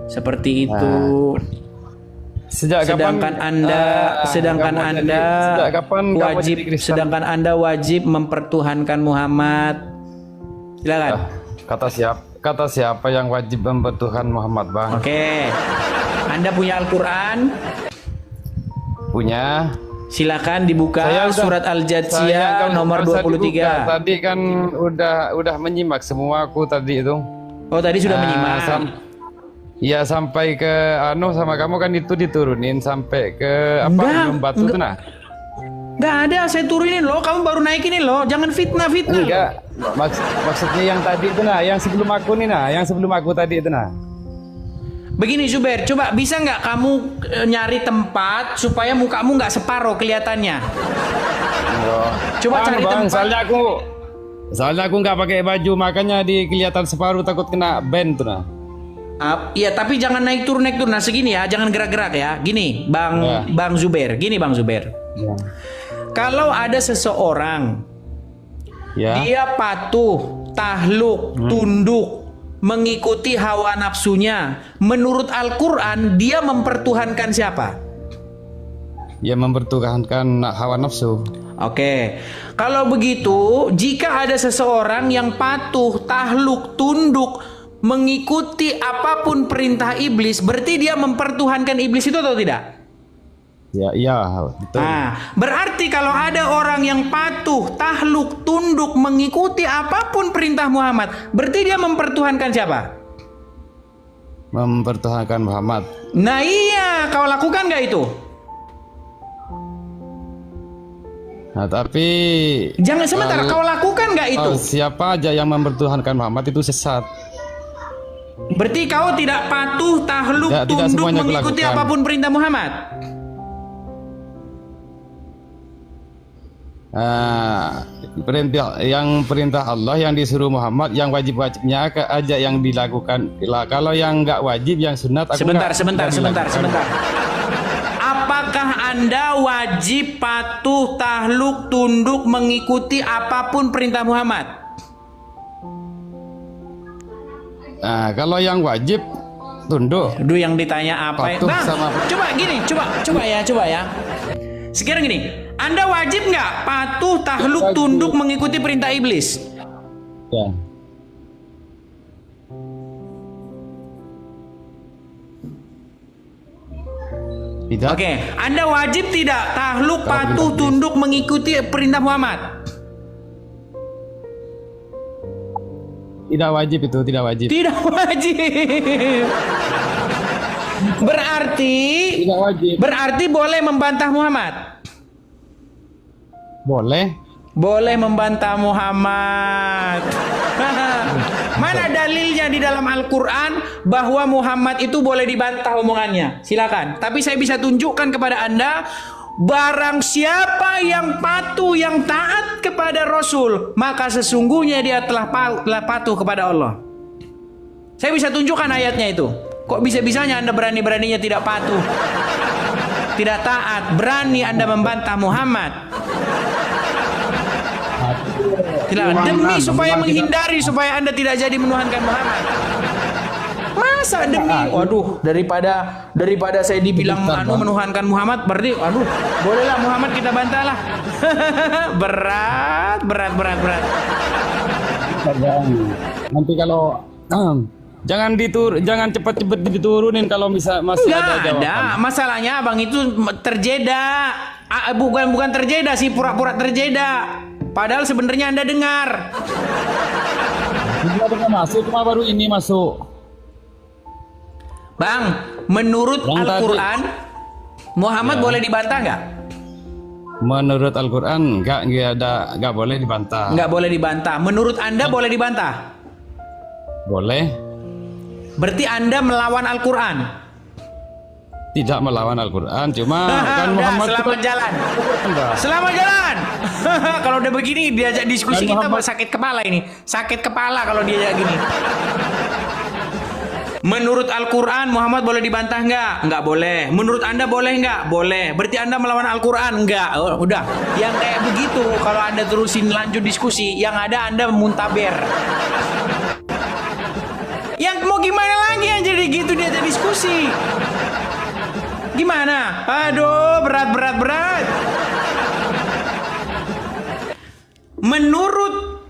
Seperti itu. Sedangkan Anda wajib mempertuhankan Muhammad. Silakan. Kata siapa yang wajib mempertuhan Muhammad bang? Oke. Anda punya Al-Quran? Punya. Silakan dibuka surat Al-Jathiyah nomor 23. Tadi kan udah menyimak semua aku tadi itu. Oh tadi sudah menyimak. Iya sampai ke sama kamu kan itu diturunin sampai ke belum batu tuh nah. Nggak ada, saya turunin loh, kamu baru naik ini loh, jangan fitnah. Enggak, maksudnya yang tadi itu nah, yang sebelum aku nih nah, yang sebelum aku tadi itu nah. Begini Zubair, coba bisa nggak kamu nyari tempat supaya mukamu nggak separuh kelihatannya. Coba cari tempat. Soalnya aku nggak pakai baju, makanya kelihatan separuh, takut kena band tuh nah. Iya tapi jangan naik turun. Nah segini ya, jangan gerak-gerak ya. Gini Bang Zubair, ya. Kalau ada seseorang dia patuh, tahluk, tunduk, mengikuti hawa nafsunya, menurut Al-Quran dia mempertuhankan siapa? Ya mempertuhankan hawa nafsu. Oke. Kalau begitu, jika ada seseorang yang patuh, tahluk, tunduk, mengikuti apapun perintah iblis, berarti dia mempertuhankan iblis itu atau tidak? Ya, iya, betul. Nah, berarti kalau ada orang yang patuh, tahluk, tunduk, mengikuti apapun perintah Muhammad, berarti dia mempertuhankan siapa? Mempertuhankan Muhammad. Nah iya, kau lakukan nggak itu? Nah, tapi jangan sebentar, kau lakukan nggak itu? Siapa aja yang mempertuhankan Muhammad itu sesat. Berarti kau tidak patuh, tahluk, tunduk, mengikuti apapun perintah Muhammad. Perintah Allah yang disuruh Muhammad, yang wajibnya aja yang dilakukan. Kalau yang nggak wajib, yang sunat. Sebentar. Apakah Anda wajib patuh, tahluk, tunduk, mengikuti apapun perintah Muhammad? Nah, kalau yang wajib tunduk. Aduh, yang ditanya apa? Bang, coba gini, coba ya. Sekarang gini, Anda wajib nggak patuh, tahluk, tunduk, mengikuti perintah iblis? Ya. Tidak. Oke, Anda wajib tidak tahluk, patuh, tunduk, mengikuti perintah Muhammad? Tidak wajib itu, tidak wajib. Tidak wajib. Berarti boleh membantah Muhammad? Boleh membantah Muhammad. Mana dalilnya di dalam Al-Quran bahwa Muhammad itu boleh dibantah omongannya? Silakan. Tapi saya bisa tunjukkan kepada Anda, barang siapa yang patuh, yang taat kepada Rasul, maka sesungguhnya dia telah patuh kepada Allah. Saya bisa tunjukkan ayatnya itu. Kok bisa-bisanya Anda berani-beraninya tidak patuh, tidak taat, berani Anda membantah Muhammad? Demi supaya menghindari, supaya Anda tidak jadi menuhankan Muhammad. Masa demi, waduh, daripada saya dibilang menuhankan Muhammad, berarti, waduh, bolehlah Muhammad kita bantahlah. berat. Nanti kalau jangan cepat-cepat diturunin kalau masih ada jawaban. Ada, masalahnya abang itu terjeda. Bukan terjeda sih, pura-pura terjeda. Padahal sebenarnya Anda dengar. Dia pernah masuk, cuma baru ini masuk. Bang, menurut Yang Al-Quran, Muhammad Ya. boleh dibantah nggak? Menurut Al-Quran nggak boleh dibantah. Nggak boleh dibantah. Menurut Anda boleh dibantah? Boleh. Berarti Anda melawan Al-Quran? Tidak melawan Al-Quran, cuma kan Udah, Muhammad selamat jalan. Selamat jalan. Kalau udah begini diajak diskusi Kan kita Muhammad- sakit kepala ini. Sakit kepala kalau diajak gini. Menurut Al-Quran Muhammad boleh dibantah nggak? Nggak boleh. Menurut Anda boleh nggak? Boleh. Berarti Anda melawan Al-Quran? Nggak. Oh, udah. Yang kayak begitu kalau Anda terusin lanjut diskusi, yang ada Anda muntaber. Yang mau gimana lagi yang jadi gitu diajak diskusi? Gimana? Aduh, berat. Menurut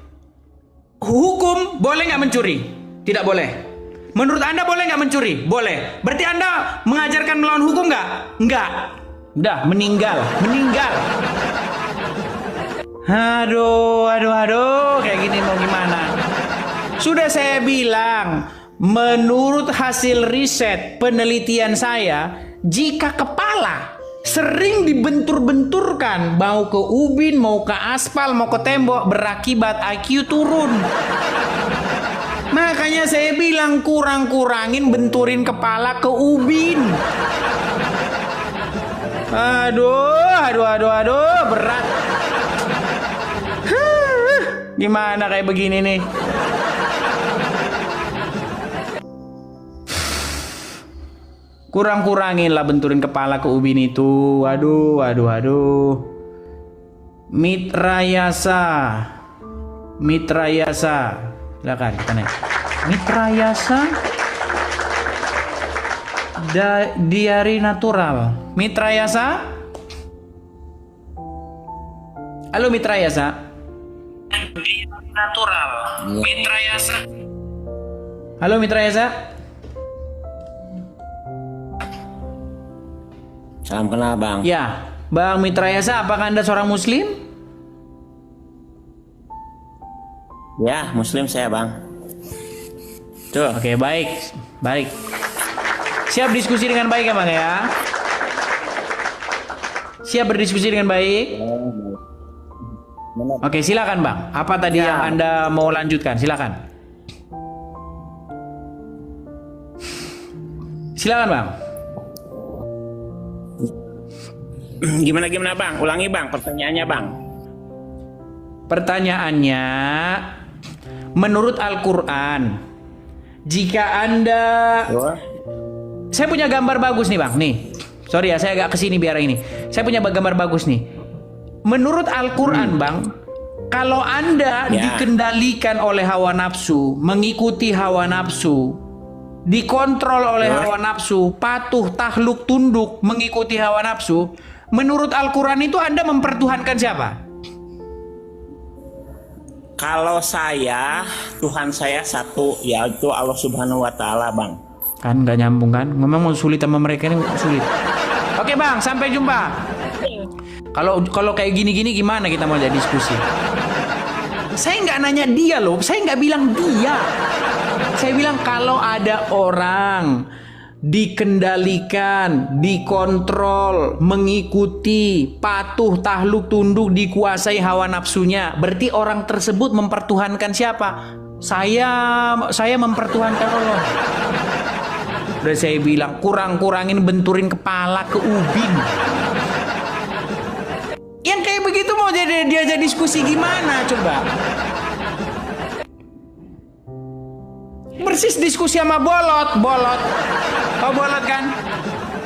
hukum boleh nggak mencuri? Tidak boleh. Menurut Anda boleh nggak mencuri? Boleh. Berarti Anda mengajarkan melawan hukum nggak? Nggak. Udah, meninggal. Aduh. Kayak gini mau gimana? Sudah saya bilang, menurut hasil riset penelitian saya, jika kepala sering dibentur-benturkan, mau ke ubin, mau ke aspal, mau ke tembok, berakibat IQ turun. Makanya saya bilang kurang-kurangin benturin kepala ke ubin. Aduh, berat. Gimana kayak begini nih? Kurang-kurangin lah benturin kepala ke ubin itu. Aduh. Mitrayasa. Silakan kita naik. Mitrayasa diari natural. Mitrayasa. Halo Mitrayasa. Natural. Mitrayasa. Halo Mitrayasa. Salam kenal bang. Ya, Bang Mitrayasa, apakah Anda seorang Muslim? Ya Muslim saya bang. Tuh. Oke, baik. Siap diskusi dengan baik ya Bang ya? Siap berdiskusi dengan baik? Oke, silakan Bang. Apa tadi yang Anda mau lanjutkan? Silakan. Silakan Bang. Gimana bang? Ulangi bang pertanyaannya bang. Pertanyaannya, menurut Al-Quran, jika Anda... Saya punya gambar bagus nih Bang, nih. Sorry ya, saya agak kesini biar ini. Saya punya gambar bagus nih. Menurut Al-Quran Bang, kalau Anda dikendalikan oleh hawa nafsu, mengikuti hawa nafsu, dikontrol oleh hawa nafsu, patuh, takluk, tunduk, mengikuti hawa nafsu, menurut Al-Quran itu Anda mempertuhankan siapa? Kalau saya, Tuhan saya satu, yaitu Allah Subhanahu Wa Taala bang. Kan nggak nyambung kan? Memang mau sulit sama mereka ini sulit. Oke Bang, sampai jumpa. Kalau kayak gini-gini gimana kita mau jadi diskusi? Saya nggak nanya dia loh, saya nggak bilang dia. Saya bilang kalau ada orang dikendalikan, dikontrol, mengikuti, patuh, takluk, tunduk, dikuasai hawa nafsunya, berarti orang tersebut mempertuhankan siapa? Saya mempertuhankan Allah. Udah saya bilang kurang-kurangin benturin kepala ke ubin. Yang kayak begitu mau diajak diskusi gimana coba? Persis diskusi sama bolot. Kau bolot kan?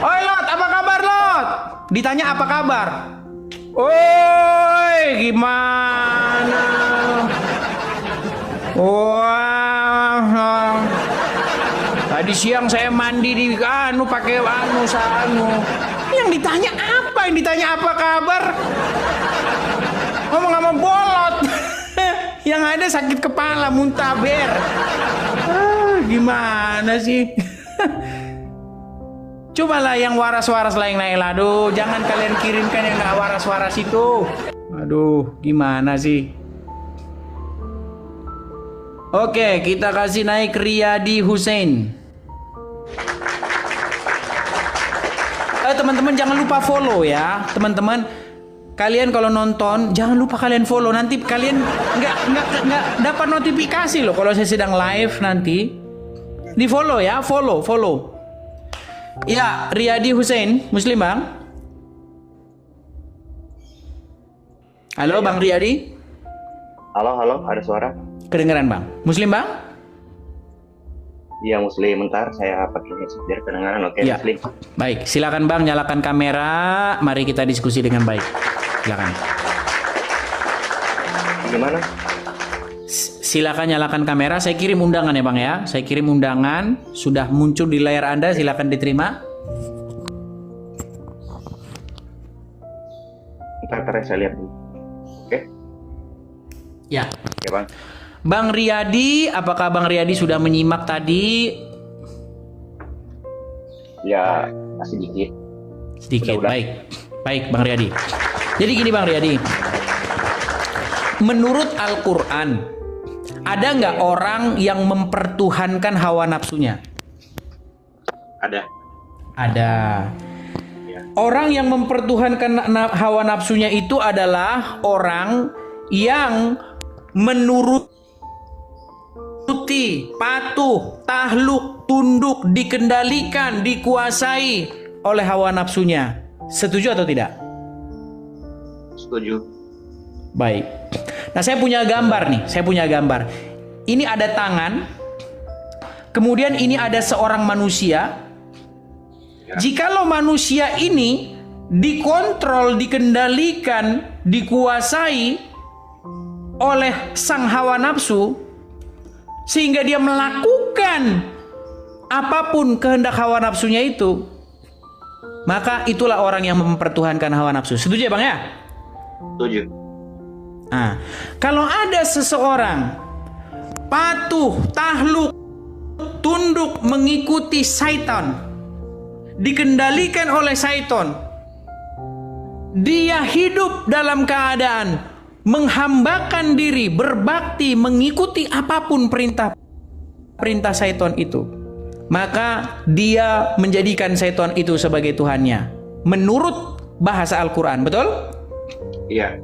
Oi Lot, apa kabar Lot? Ditanya apa kabar? Oi, gimana? Wah. Tadi siang saya mandi di pakai sanu. Yang ditanya apa? Yang ditanya apa kabar? Ngomong sama bolot. Yang ada sakit kepala, muntaber. Gimana sih? Cobalah yang waras-waras lain lah. Aduh, jangan kalian kirimkan yang gak waras-waras itu. Aduh, gimana sih? Oke, kita kasih naik Riyadi Hussein. Teman-teman jangan lupa follow ya, teman-teman. Kalian kalau nonton jangan lupa kalian follow. Nanti kalian nggak dapat notifikasi loh kalau saya sedang live nanti. Di follow ya, follow. Ya, Riyadi Hussein, Muslim bang. Halo Bang Riyadi. Halo, ada suara? Kedengeran bang. Muslim bang? Iya Muslim, bentar saya pakai headset biar kedengaran. Oke, Ya. Muslim. Baik, silakan bang, nyalakan kamera. Mari kita diskusi dengan baik. Silakan. Gimana? Silakan nyalakan kamera. Saya kirim undangan ya bang ya. Saya kirim undangan. Sudah muncul di layar Anda. Silakan diterima. Bentar saya lihat dulu. Oke? Ya. Oke bang. Bang Riyadi, apakah Bang Riyadi sudah menyimak tadi? Ya, masih dikit. Sedikit. Udah. Baik Bang Riyadi. Jadi gini Bang Riyadi. Menurut Al-Quran, ada nggak orang yang mempertuhankan hawa nafsunya? Ada. Orang yang mempertuhankan hawa nafsunya itu adalah orang yang menuruti, patuh, tahluk, tunduk, dikendalikan, dikuasai oleh hawa nafsunya. Setuju atau tidak? Setuju. Baik. Nah, saya punya gambar nih. Ini ada tangan. Kemudian ini ada seorang manusia. Jikalau manusia ini dikontrol, dikendalikan, dikuasai oleh sang hawa nafsu, sehingga dia melakukan apapun kehendak hawa nafsunya itu, maka itulah orang yang mempertuhankan hawa nafsu. Setuju ya bang ya? Setuju. Nah, kalau ada seseorang patuh, tahluk, tunduk mengikuti syaitan, dikendalikan oleh syaitan, dia hidup dalam keadaan menghambakan diri, berbakti, mengikuti apapun perintah syaitan itu, maka dia menjadikan syaitan itu sebagai Tuhannya menurut bahasa Al-Quran. Betul? Iya.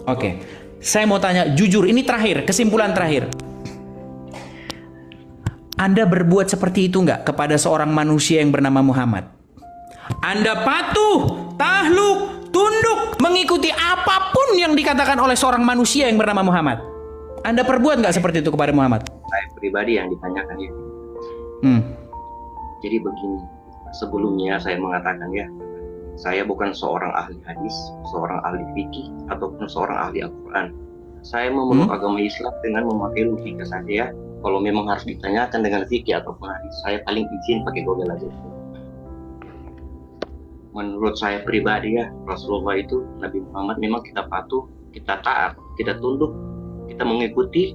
Oke, saya mau tanya jujur, ini terakhir, kesimpulan terakhir. Anda berbuat seperti itu nggak kepada seorang manusia yang bernama Muhammad? Anda patuh, tahluk, tunduk, mengikuti apapun yang dikatakan oleh seorang manusia yang bernama Muhammad. Anda perbuat nggak seperti itu kepada Muhammad? Saya pribadi yang ditanyakan ya. Jadi begini, sebelumnya saya mengatakan ya, saya bukan seorang ahli hadis, seorang ahli fikih, ataupun seorang ahli Al-Quran. Saya memeluk agama Islam dengan memakai logika saja ya. Kalau memang harus ditanyakan dengan fikih ataupun hadis, saya paling izin pakai Google aja. Menurut saya pribadi ya, Rasulullah itu, Nabi Muhammad memang kita patuh, kita taat, kita tunduk, kita mengikuti,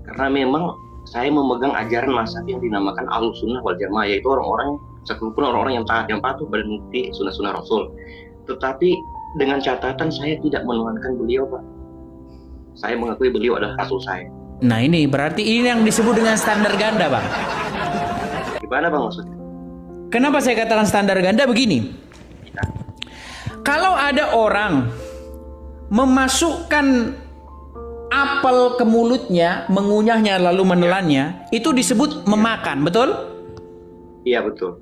karena memang saya memegang ajaran mazhab yang dinamakan Ahlussunnah wal Jamaah, yaitu orang-orang sekalipun orang-orang yang taat, yang patuh pada mengikuti sunnah-sunnah Rasul. Tetapi dengan catatan saya tidak menuhankan beliau, Pak. Saya mengakui beliau adalah Rasul saya. Nah ini berarti ini yang disebut dengan standar ganda, Bang. Gimana Bang maksudnya? Kenapa saya katakan standar ganda? Begini, kalau ada orang memasukkan apel ke mulutnya, mengunyahnya lalu menelannya, itu disebut memakan, betul? Iya betul.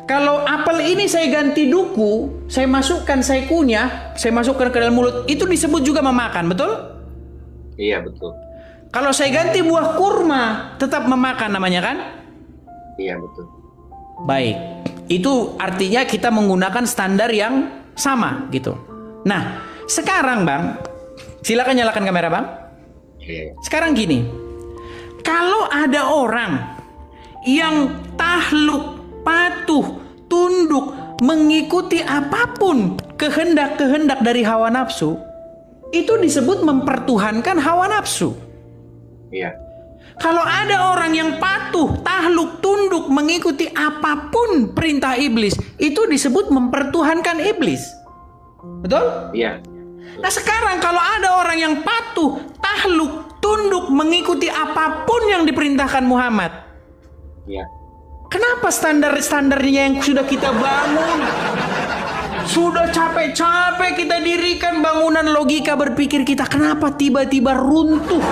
Kalau apel ini saya ganti duku, saya masukkan, saya kunyah, saya masukkan ke dalam mulut, itu disebut juga memakan, betul? Iya betul. Kalau saya ganti buah kurma, tetap memakan namanya kan? Iya betul. Baik, itu artinya kita menggunakan standar yang sama gitu. Nah, sekarang Bang, silakan nyalakan kamera Bang. Sekarang gini, kalau ada orang yang tahluk, patuh, tunduk, mengikuti apapun kehendak-kehendak dari hawa nafsu, itu disebut mempertuhankan hawa nafsu. Iya. Kalau ada orang yang patuh, tahluk, tunduk, mengikuti apapun perintah iblis, itu disebut mempertuhankan iblis. Betul? Iya. Nah sekarang kalau ada orang yang patuh, tahluk, tunduk, mengikuti apapun yang diperintahkan Muhammad, Ya. kenapa standar-standarnya yang sudah kita bangun, sudah capek-capek kita dirikan bangunan logika berpikir kita, kenapa tiba-tiba runtuh?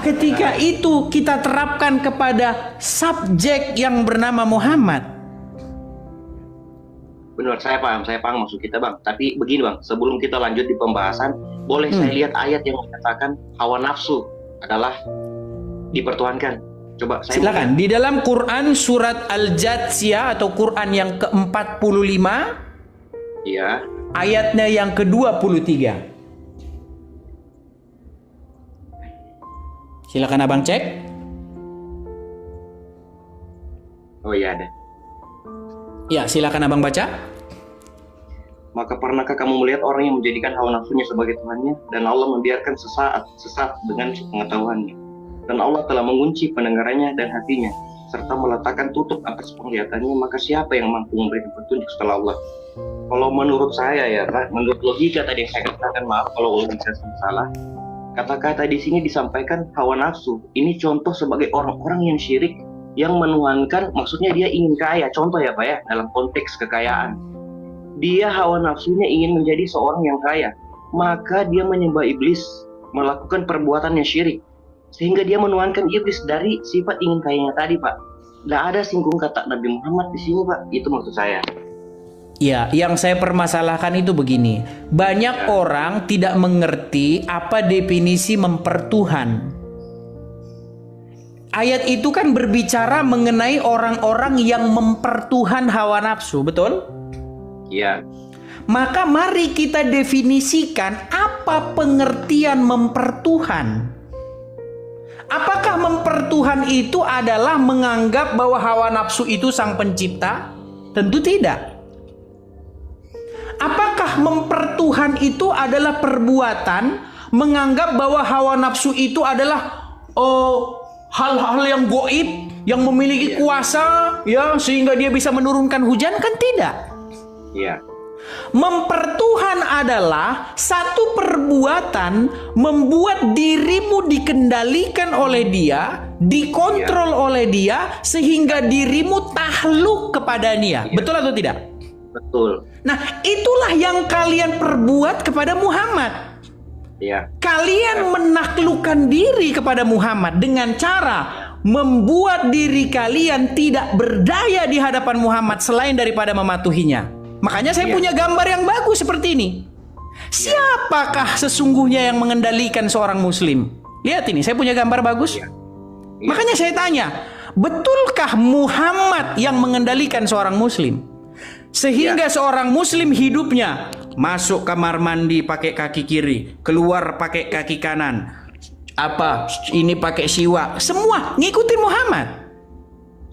Ketika itu kita terapkan kepada subjek yang bernama Muhammad. Benar, saya paham maksud kita Bang. Tapi begini Bang, sebelum kita lanjut di pembahasan, boleh saya lihat ayat yang menyatakan hawa nafsu adalah dipertuhankan. Coba saya Silakan, di dalam Quran surat Al-Jathiyah atau Quran yang ke-45, Iya. ayatnya yang ke-23. Silakan Abang cek. Oh iya ada. Ya, silakan Abang baca. Maka pernahkah kamu melihat orang yang menjadikan hawa nafsunya sebagai Tuhannya, dan Allah membiarkan sesat dengan pengetahuannya, dan Allah telah mengunci pendengarannya dan hatinya, serta meletakkan tutup atas penglihatannya, maka siapa yang mampu memberikan petunjuk setelah Allah? Kalau menurut saya ya, menurut logika tadi yang saya katakan, maaf kalau logika saya salah, kata-kata di sini disampaikan hawa nafsu. Ini contoh sebagai orang-orang yang syirik, yang menuhankan, maksudnya dia ingin kaya. Contoh ya Pak ya, dalam konteks kekayaan. Dia hawa nafsunya ingin menjadi seorang yang kaya. Maka dia menyembah iblis, melakukan perbuatan yang syirik. Sehingga dia menuhankan iblis dari sifat ingin kayanya tadi Pak. Tidak ada singgung kata Nabi Muhammad di sini Pak. Itu maksud saya. Ya, yang saya permasalahkan itu begini. Banyak orang tidak mengerti apa definisi mempertuhan. Ayat itu kan berbicara mengenai orang-orang yang mempertuhan hawa nafsu, betul? Iya. Maka mari kita definisikan apa pengertian mempertuhan. Apakah mempertuhan itu adalah menganggap bahwa hawa nafsu itu sang pencipta? Tentu tidak. Apakah mempertuhan itu adalah perbuatan menganggap bahwa hawa nafsu itu adalah hal-hal yang goib, yang memiliki kuasa, ya, sehingga dia bisa menurunkan hujan? Kan tidak. Iya. Mempertuhan adalah satu perbuatan membuat dirimu dikendalikan oleh dia, dikontrol oleh dia, sehingga dirimu takluk kepada dia. Betul atau tidak? Betul. Nah, itulah yang kalian perbuat kepada Muhammad. Iya. Kalian menaklukkan diri kepada Muhammad dengan cara membuat diri kalian tidak berdaya di hadapan Muhammad selain daripada mematuhinya. Makanya saya punya gambar yang bagus seperti ini. Siapakah sesungguhnya yang mengendalikan seorang muslim? Lihat ini, saya punya gambar bagus. Makanya saya tanya, betulkah Muhammad yang mengendalikan seorang muslim? Sehingga seorang muslim hidupnya masuk kamar mandi pakai kaki kiri, keluar pakai kaki kanan, ini pakai siwak, semua ngikutin Muhammad.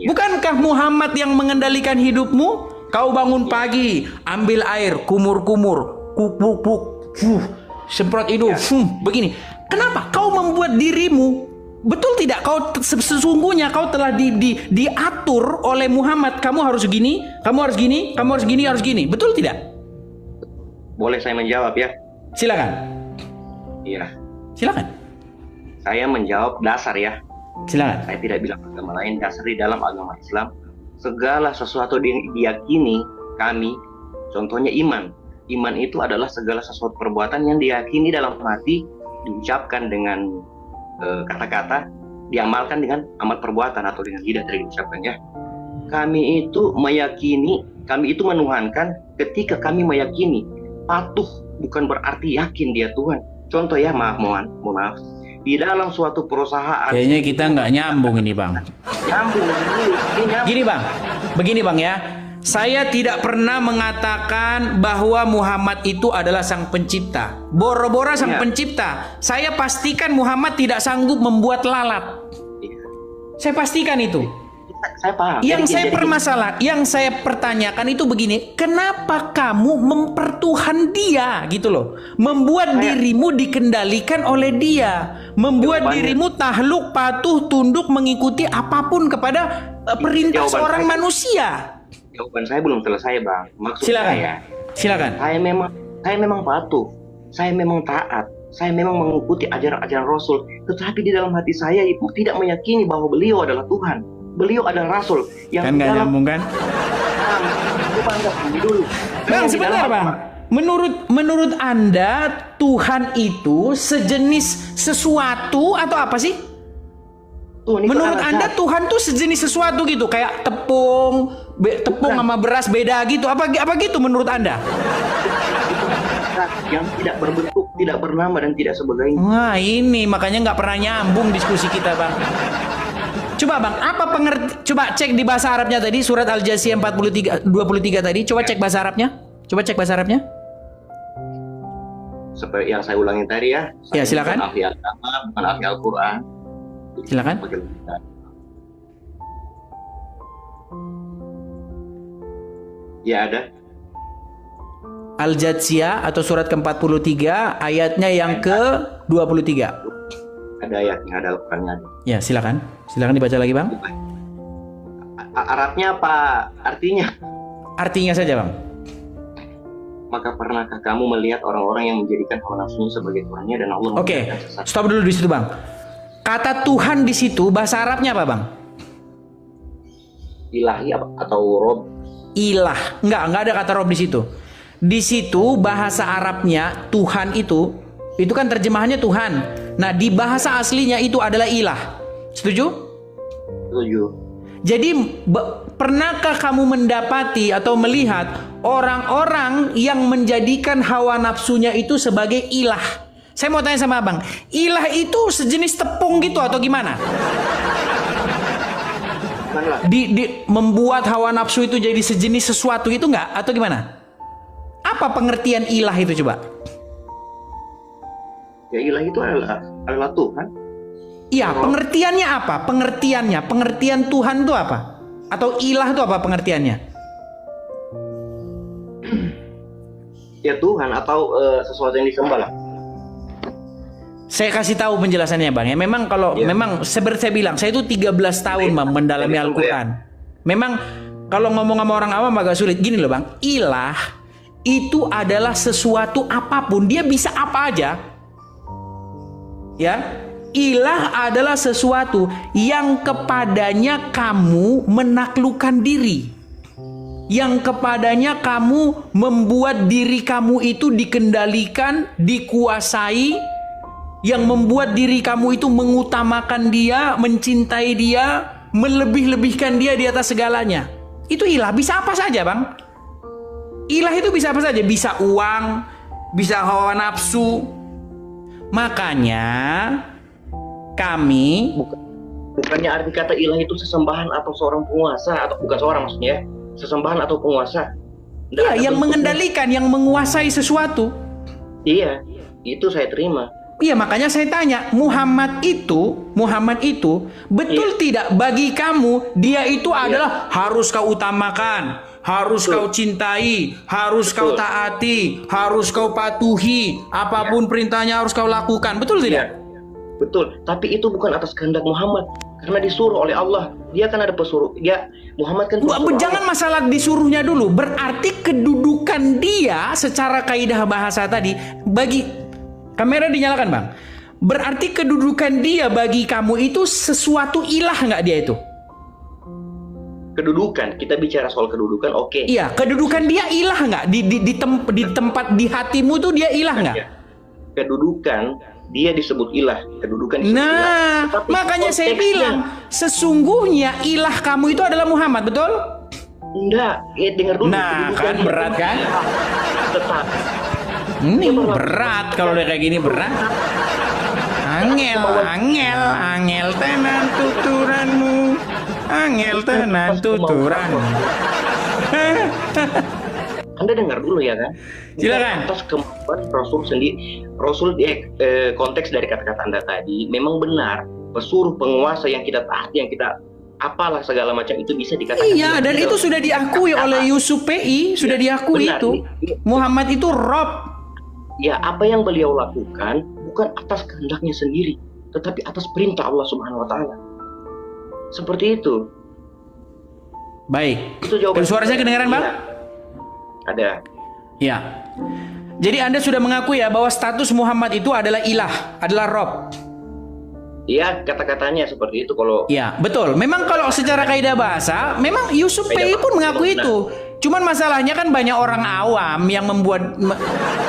Bukankah Muhammad yang mengendalikan hidupmu? Kau bangun pagi, ambil air, kumur-kumur, puk-puk-puk, semprot hidung, begini. Kenapa? Kau membuat dirimu, betul tidak? Kau sesungguhnya kau telah diatur oleh Muhammad. Kamu harus gini, kamu harus gini, kamu harus gini, harus gini. Betul tidak? Boleh saya menjawab ya? Silakan. Iya. Silakan. Saya menjawab dasar ya. Silakan. Saya tidak bilang agama lain, dasar di dalam agama Islam. Segala sesuatu yang diyakini kami, contohnya iman. Iman itu adalah segala sesuatu perbuatan yang diyakini dalam hati, diucapkan dengan kata-kata, diamalkan dengan amal perbuatan atau dengan lidah tadi diucapkan ya. Kami itu meyakini, kami itu menuhankan ketika kami meyakini. Patuh bukan berarti yakin dia Tuhan. Contoh ya, mohon maaf. Di dalam suatu perusahaan. Kayaknya kita nggak nyambung ini Bang. Nyambung. Gini Bang, begini Bang ya. Saya tidak pernah mengatakan bahwa Muhammad itu adalah sang pencipta. Boro-boro sang pencipta. Saya pastikan Muhammad tidak sanggup membuat lalat. Saya pastikan itu. Saya paham. Yang saya pertanyakan itu begini, kenapa kamu mempertuhan dia gitu loh? Membuat dirimu dikendalikan oleh dia, membuat dirimu tahluk, patuh, tunduk, mengikuti apapun kepada perintah seorang manusia. Jawaban saya belum selesai Bang. Maksud Silakan. saya, Silakan. saya memang Saya memang patuh, saya memang taat, saya memang mengikuti ajaran-ajaran Rasul. Tetapi di dalam hati saya itu tidak meyakini bahwa beliau adalah Tuhan. Beliau adalah Rasul. Yang Kan nggak nyambung kan? Dulu. Bang, sebentar bang. Menurut Anda Tuhan itu sejenis sesuatu atau apa sih? Tuhan itu Menurut adalah Anda zat. Tuhan tuh sejenis sesuatu gitu, kayak tepung sama beras beda gitu. Apa gitu menurut Anda? Yang tidak berbentuk, tidak bernama dan tidak sebagainya. Wah, ini makanya nggak pernah nyambung diskusi kita, Bang. Coba Bang, coba cek di bahasa Arabnya tadi surat Al-Jasiyah 23 tadi. Coba cek bahasa Arabnya. Coba cek bahasa Arabnya. Seperti yang saya ulangin tadi ya. Ya, silakan. Bukan ahli agama, bukan ahli Al-Quran. Silakan. Ya, ada. Al-Jasiyah atau surat ke-43 ayatnya yang ke-23. Ada ayatnya, ada Al-Qurannya. Ya, silakan. Silakan dibaca lagi, Bang. Arabnya apa artinya? Artinya saja, Bang. Maka pernahkah kamu melihat orang-orang yang menjadikan hawa nafsunya sebagai Tuhannya dan Allah Oke, membiarkan sesat? stop dulu di situ, Bang. Kata Tuhan di situ bahasa Arabnya apa, Bang? Ilahi atau Rob? Ilah. Enggak ada kata Rob di situ. Di situ bahasa Arabnya Tuhan itu kan terjemahannya Tuhan. Nah, di bahasa aslinya itu adalah ilah. Setuju? Setuju. Jadi pernahkah kamu mendapati atau melihat orang-orang yang menjadikan hawa nafsunya itu sebagai ilah? Saya mau tanya sama Abang, ilah itu sejenis tepung gitu atau gimana? Membuat hawa nafsu itu jadi sejenis sesuatu itu enggak? Atau gimana? Apa pengertian ilah itu coba? Ya, ilah itu adalah Tuhan. Iya, pengertiannya apa? Pengertian Tuhan itu apa? Atau ilah itu apa pengertiannya? Ya, Tuhan atau sesuatu yang disembah lah. Saya kasih tahu penjelasannya, Bang. Ya memang kalau memang seperti saya bilang, saya itu 13 tahun Bang mendalami Al-Qur'an. Memang kalau ngomong sama orang awam agak sulit. Gini loh, Bang. Ilah itu adalah sesuatu apapun, dia bisa apa aja. Ya. Ilah adalah sesuatu yang kepadanya kamu menaklukkan diri. Yang kepadanya kamu membuat diri kamu itu dikendalikan, dikuasai. Yang membuat diri kamu itu mengutamakan dia, mencintai dia, melebih-lebihkan dia di atas segalanya. Itu ilah, bisa apa saja, Bang. Ilah itu bisa apa saja, bisa uang, bisa hawa nafsu. Makanya kami bukannya arti kata ilah itu sesembahan atau seorang penguasa, atau bukan seorang maksudnya, sesembahan atau penguasa. Iya, yang mengendalikan, yang menguasai sesuatu. Iya, itu saya terima. Iya, makanya saya tanya, Muhammad itu betul tidak bagi kamu dia itu adalah harus kau utamakan, harus kau cintai, harus kau taati, harus kau patuhi, apapun perintahnya harus kau lakukan. Betul tidak? Betul, tapi itu bukan atas kehendak Muhammad, karena disuruh oleh Allah. Dia kan ada pesuruh. Muhammad kan pesuruh. Jangan masalah disuruhnya dulu. Berarti kedudukan dia secara kaidah bahasa tadi bagi kamera dinyalakan, Bang. Berarti kedudukan dia bagi kamu itu sesuatu ilah nggak dia itu? Kedudukan, kita bicara soal kedudukan, oke. Iya, kedudukan dia ilah nggak? Di tempat di hatimu tuh dia ilah nggak? Kedudukan dia disebut ilah, kedudukan disebut ilah. Makanya saya bilang sesungguhnya ilah kamu itu adalah Muhammad, betul? Enggak, dengar dulu. Nah, kan berat kan? Tetap. Ini berat kalau udah kayak gini, berat. Angel tenan tuturanmu, angel tenan tuturanmu. Anda dengar dulu ya kan? Silakan. Atas kemampuan Rasul sendiri, konteks dari kata-kata Anda tadi memang benar. Pesuruh penguasa yang kita taati, yang kita apalah segala macam itu bisa dikatakan. Iya, dan itu sudah diakui oleh Yusuf PI, sudah diakui benar, itu. Muhammad itu Rob. Ya, apa yang beliau lakukan bukan atas kehendaknya sendiri, tetapi atas perintah Allah Subhanahu wa taala. Seperti itu. Baik. Itu jawaban. Suaranya kedengaran, Bang? Ada. Ya. Jadi Anda sudah mengakui ya bahwa status Muhammad itu adalah ilah, adalah Rob. Iya, kata-katanya seperti itu kalau. Ya, betul. Memang kalau secara kaidah bahasa, memang Yusuf PI pun mengakui itu. Cuman masalahnya kan banyak orang awam yang membuat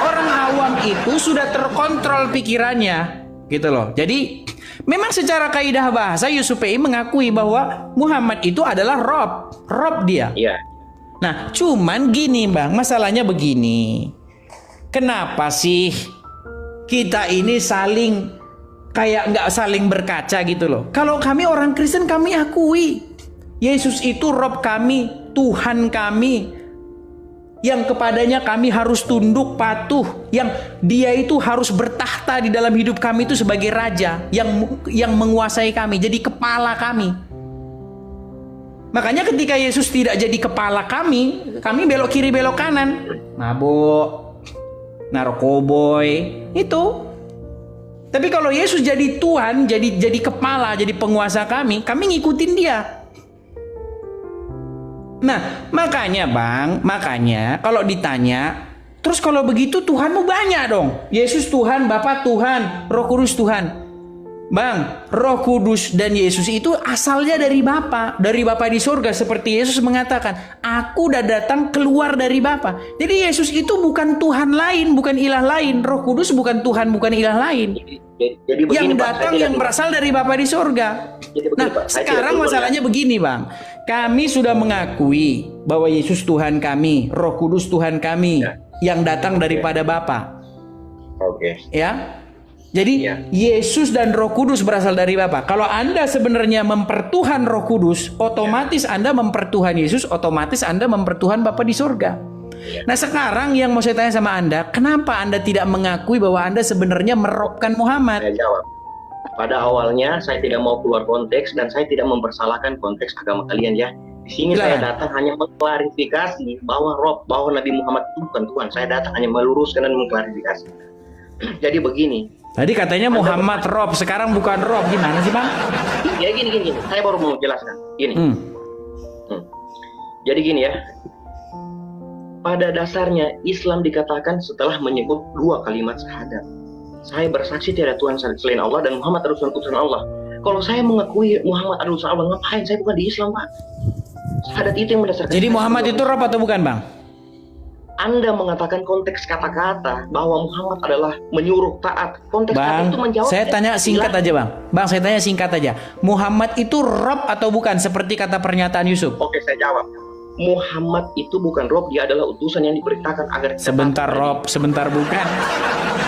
orang awam itu sudah terkontrol pikirannya, gitu loh. Jadi memang secara kaidah bahasa Yusuf PI mengakui bahwa Muhammad itu adalah Rob dia. Iya. Nah, cuman gini Bang, masalahnya begini. Kenapa sih kita ini saling kayak nggak saling berkaca gitu loh? Kalau kami orang Kristen kami akui Yesus itu Rob kami, Tuhan kami, yang kepadanya kami harus tunduk patuh, yang Dia itu harus bertahta di dalam hidup kami itu sebagai raja yang menguasai kami, jadi kepala kami. Makanya ketika Yesus tidak jadi kepala kami belok kiri belok kanan, mabuk, narkoboy, itu. Tapi kalau Yesus jadi Tuhan, jadi kepala, jadi penguasa kami ngikutin Dia. Nah, makanya Bang, kalau ditanya, terus kalau begitu Tuhanmu banyak dong. Yesus Tuhan, Bapa Tuhan, Roh Kudus Tuhan. Bang, Roh Kudus dan Yesus itu asalnya dari Bapa di surga, seperti Yesus mengatakan, aku udah datang keluar dari Bapa. Jadi Yesus itu bukan Tuhan lain, bukan ilah lain. Roh Kudus bukan Tuhan, bukan ilah lain. Jadi begini, yang datang yang berasal dari Bapa di surga. Nah, sekarang masalahnya begini Bang, kami sudah mengakui bahwa Yesus Tuhan kami, Roh Kudus Tuhan kami, yang datang daripada Bapa. Oke. Ya. Jadi Yesus dan Roh Kudus berasal dari Bapa. Kalau Anda sebenarnya mempertuhan Roh Kudus, otomatis Anda mempertuhan Yesus, otomatis Anda mempertuhan Bapa di surga. Nah, sekarang yang mau saya tanya sama Anda, kenapa Anda tidak mengakui bahwa Anda sebenarnya merobkan Muhammad? Saya jawab. Pada awalnya saya tidak mau keluar konteks dan saya tidak mempersalahkan konteks agama kalian ya. Di sini saya datang hanya mengklarifikasi bahwa Nabi Muhammad itu bukan Tuhan. Saya datang hanya meluruskan dan mengklarifikasi. Jadi begini. Tadi katanya Muhammad Rob, sekarang bukan Rob. Gimana sih Bang? Ya gini. Saya baru mau jelaskan. Gini. Jadi gini ya. Pada dasarnya Islam dikatakan setelah menyebut 2 kalimat syahadat. Saya bersaksi tiada Tuhan selain Allah dan Muhammad adalah utusan Allah. Kalau saya mengakui Muhammad adalah utusan Allah, ngapain saya bukan di Islam, Pak? Syahadat itu yang mendasarkan. Jadi Muhammad itu Rob atau bukan, Bang? Anda mengatakan konteks kata-kata bahwa Muhammad adalah menyuruh taat. Konteks Bang, kata itu menjawab. saya tanya singkat aja, Bang. Bang, saya tanya singkat aja. Muhammad itu Rob atau bukan seperti kata pernyataan Yusuf? Oke, saya jawab. Muhammad itu bukan Rob, dia adalah utusan yang diperintahkan agar sebentar Rob, sebentar bukan.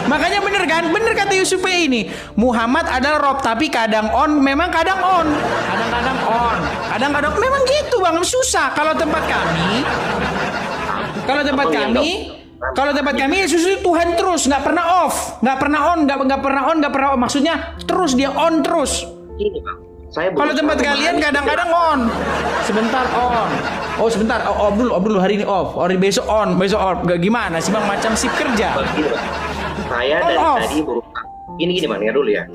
Makanya bener kan? Bener kata Yusuf ini. Muhammad adalah Rob, tapi kadang on, memang kadang on. Kadang-kadang on. Kadang-kadang memang gitu, Bang. Susah kalau tempat kami. Kalau tempat kami Yesus itu Tuhan terus, nggak pernah off, nggak pernah on. Maksudnya terus dia on terus. Ini, Bang. Kalau tempat kalian kadang-kadang on, sebentar on, oh sebentar, off dulu hari ini off, hari besok on, Gak gimana sih Bang, macam sip kerja. Saya dari tadi berusaha, gini Bang, ya dulu ya.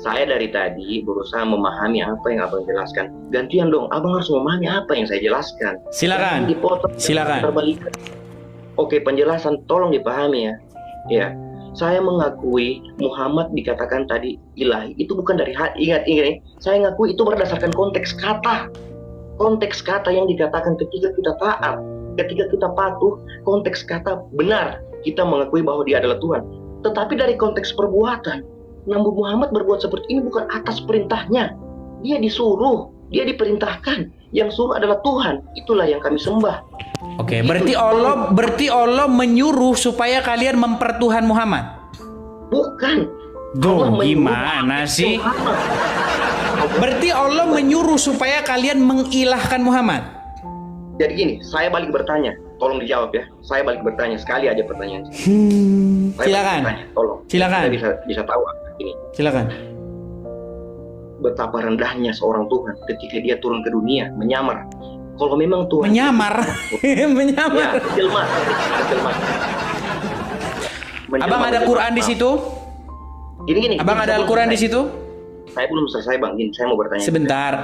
Saya dari tadi berusaha memahami apa yang Abang jelaskan. Gantian dong, Abang harus memahami apa yang saya jelaskan. Silakan. Silakan. Oke, penjelasan tolong dipahami ya. Ya. Saya mengakui Muhammad dikatakan tadi ilahi. Itu bukan dari hati. Ingat. Saya mengakui itu berdasarkan konteks kata. Konteks kata yang dikatakan ketika kita taat, ketika kita patuh, konteks kata benar. Kita mengakui bahwa dia adalah Tuhan. Tetapi dari konteks perbuatan, Nabi Muhammad berbuat seperti ini bukan atas perintahnya. Dia disuruh, dia diperintahkan. Yang suruh adalah Tuhan. Itulah yang kami sembah. Oke, berarti Allah menyuruh supaya kalian mempertuhan Muhammad. Bukan. Duh, gimana sih? Berarti Allah menyuruh supaya kalian mengilahkan Muhammad. Jadi gini, saya balik bertanya. Tolong dijawab ya. Saya balik bertanya sekali aja pertanyaan. Silakan. Tolong. Silakan. Kita bisa tahu ini. Silakan. Betapa rendahnya seorang Tuhan ketika dia turun ke dunia menyamar. Kalau memang Tuhan menyamar. Ya, jelma. Abang ada Quran di situ? Gini. Abang ada Al-Quran di situ? Saya belum selesai, Bang. Gini, saya mau bertanya.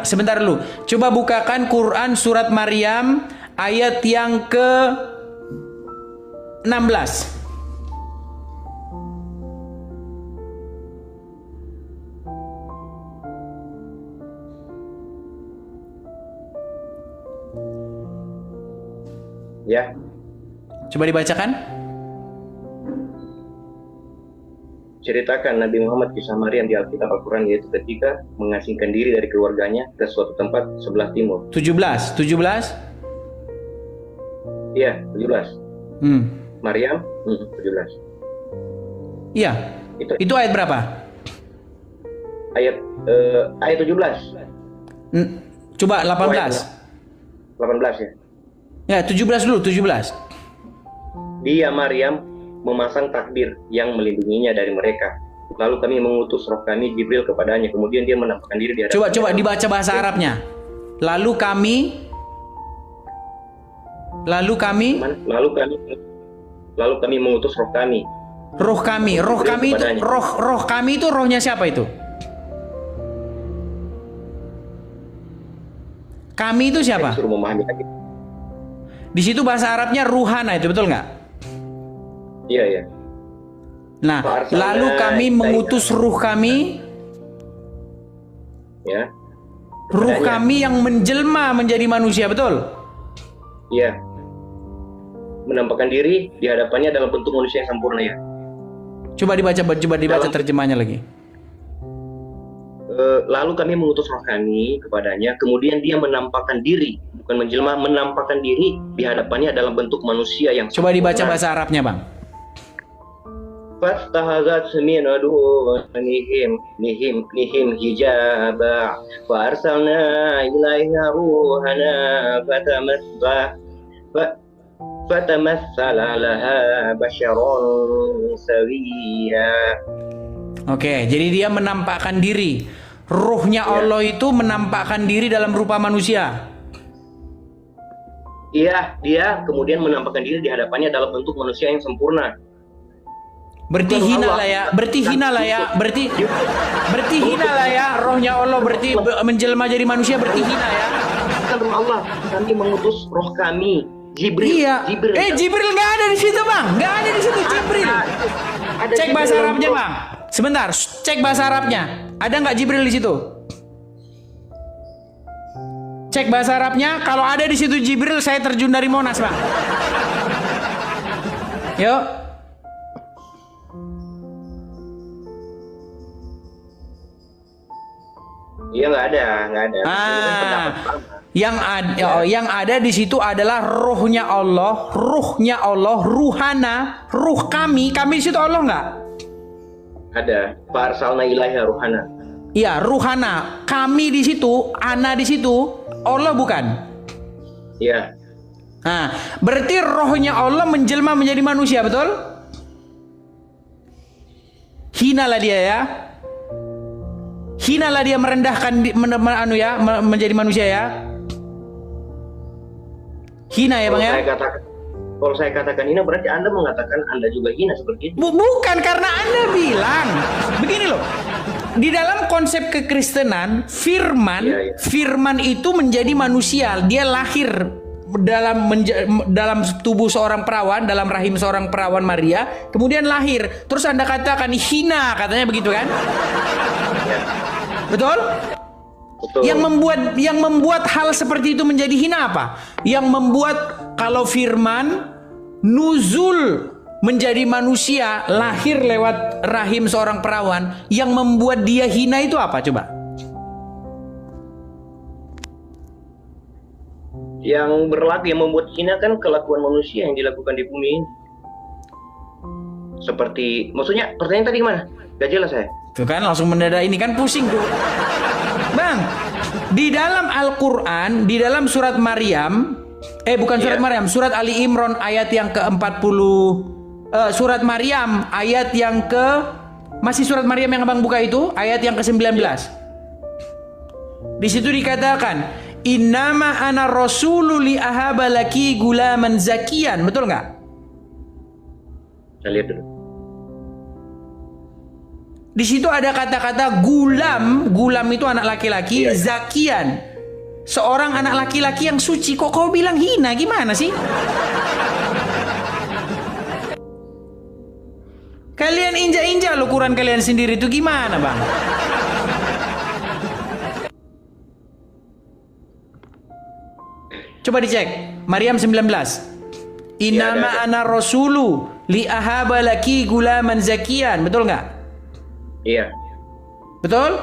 Sebentar dulu. Coba bukakan Quran surat Maryam ayat yang ke 16. Ya. Coba dibacakan. Ceritakan Nabi Muhammad kisah Maryam di Alkitab Al-Quran, yaitu ketika mengasingkan diri dari keluarganya ke suatu tempat sebelah timur. 17. Iya, 17. Maryam, 17. Iya. Itu ayat berapa? Ayat 17. Coba 18. 18 ya. Ya, 17 dulu, 17. Dia Maryam memasang takbir yang melindunginya dari mereka. Lalu kami mengutus roh kami Jibril kepadanya. Kemudian dia menampakkan diri di hadapan. Coba dibaca bahasa Arabnya. Lalu kami mengutus roh kami. Roh kami itu roh kami itu rohnya siapa itu? Kami itu siapa? Saya suruh memahami lagi. Di situ bahasa Arabnya ruhana itu, betul nggak? Iya, iya. Nah, lalu kami mengutus ruh kami, ya, ruh kami yang menjelma menjadi manusia, betul? Iya. Menampakkan diri di hadapannya dalam bentuk manusia yang sempurna, ya. Coba dibaca terjemahnya lagi. Lalu kami mengutus roh kami kepadanya, kemudian dia menampakkan diri, bukan menjelma, menampakkan diri di hadapannya dalam bentuk manusia yang Coba sempurna. dibaca bahasa Arabnya, Bang. Fastahazat min nihim hijaba wa arsalna ilaiha ruhana fatamassala laha basyaron sawiya. Oke, jadi dia menampakkan diri. Ruhnya Allah itu menampakkan diri dalam rupa manusia. Iya, dia kemudian menampakkan diri di hadapannya dalam bentuk manusia yang sempurna. Berarti hina lah ya, rohnya Allah berarti menjelma jadi manusia, berarti hina ya. Kata Allah, kami mengutus roh kami, Jibril. Iya. Jibril nggak ada di situ, Bang. Nggak ada di situ Jibril. Cek bahasa Arabnya, Bang. Sebentar, cek bahasa Arabnya. Ada nggak Jibril di situ? Cek bahasa Arabnya. Kalau ada di situ Jibril, saya terjun dari Monas, Bang. Yuk. Iya, nggak ada. Yang ada di situ adalah ruhnya Allah, ruhana, ruh kami di situ Allah nggak? Ada. Farsalna ilaiha ruhana. Iya, ruhana. Kami di situ, ana di situ, Allah bukan? Iya. Nah, berarti rohnya Allah menjelma menjadi manusia, betul? Hinalah dia ya. Hinalah dia merendahkan menjadi manusia ya. Hina ya, Bang ya? Kalau saya katakan hina, berarti Anda mengatakan Anda juga hina seperti itu. Bukan, karena Anda bilang begini loh. Di dalam konsep kekristenan, firman itu menjadi manusia. Dia lahir dalam tubuh seorang perawan, dalam rahim seorang perawan Maria, kemudian lahir. Terus Anda katakan hina, katanya begitu kan? Ya. Betul? Betul. Yang membuat hal seperti itu menjadi hina apa? Yang membuat kalau firman nuzul menjadi manusia, lahir lewat rahim seorang perawan, yang membuat dia hina itu apa coba? Yang berlaku, yang membuat hina kan kelakuan manusia yang dilakukan di bumi ini. Seperti, maksudnya pertanyaan tadi gimana? Gak jelas saya. Tuh kan langsung mendadak ini kan pusing tuh. Bang, di dalam Al-Quran, di dalam surat Maryam, surat Ali Imran ayat yang ke-40, surat Maryam ayat yang masih surat Maryam yang Abang buka itu, ayat yang ke-19. Di situ dikatakan, innama ana rasulu li ahaba laki gulaman zakian, betul nggak? Saya lihat dulu. Di situ ada kata-kata gulam itu anak laki-laki, zakian, seorang anak laki-laki yang suci. Kok kau bilang hina, gimana sih? Kalian injak-injak lo Quran kalian sendiri itu gimana, Bang? Coba dicek Maryam 19. Innama ana rasulu li ahaba laki gulaman zakian. Betul nggak? Iya. Betul?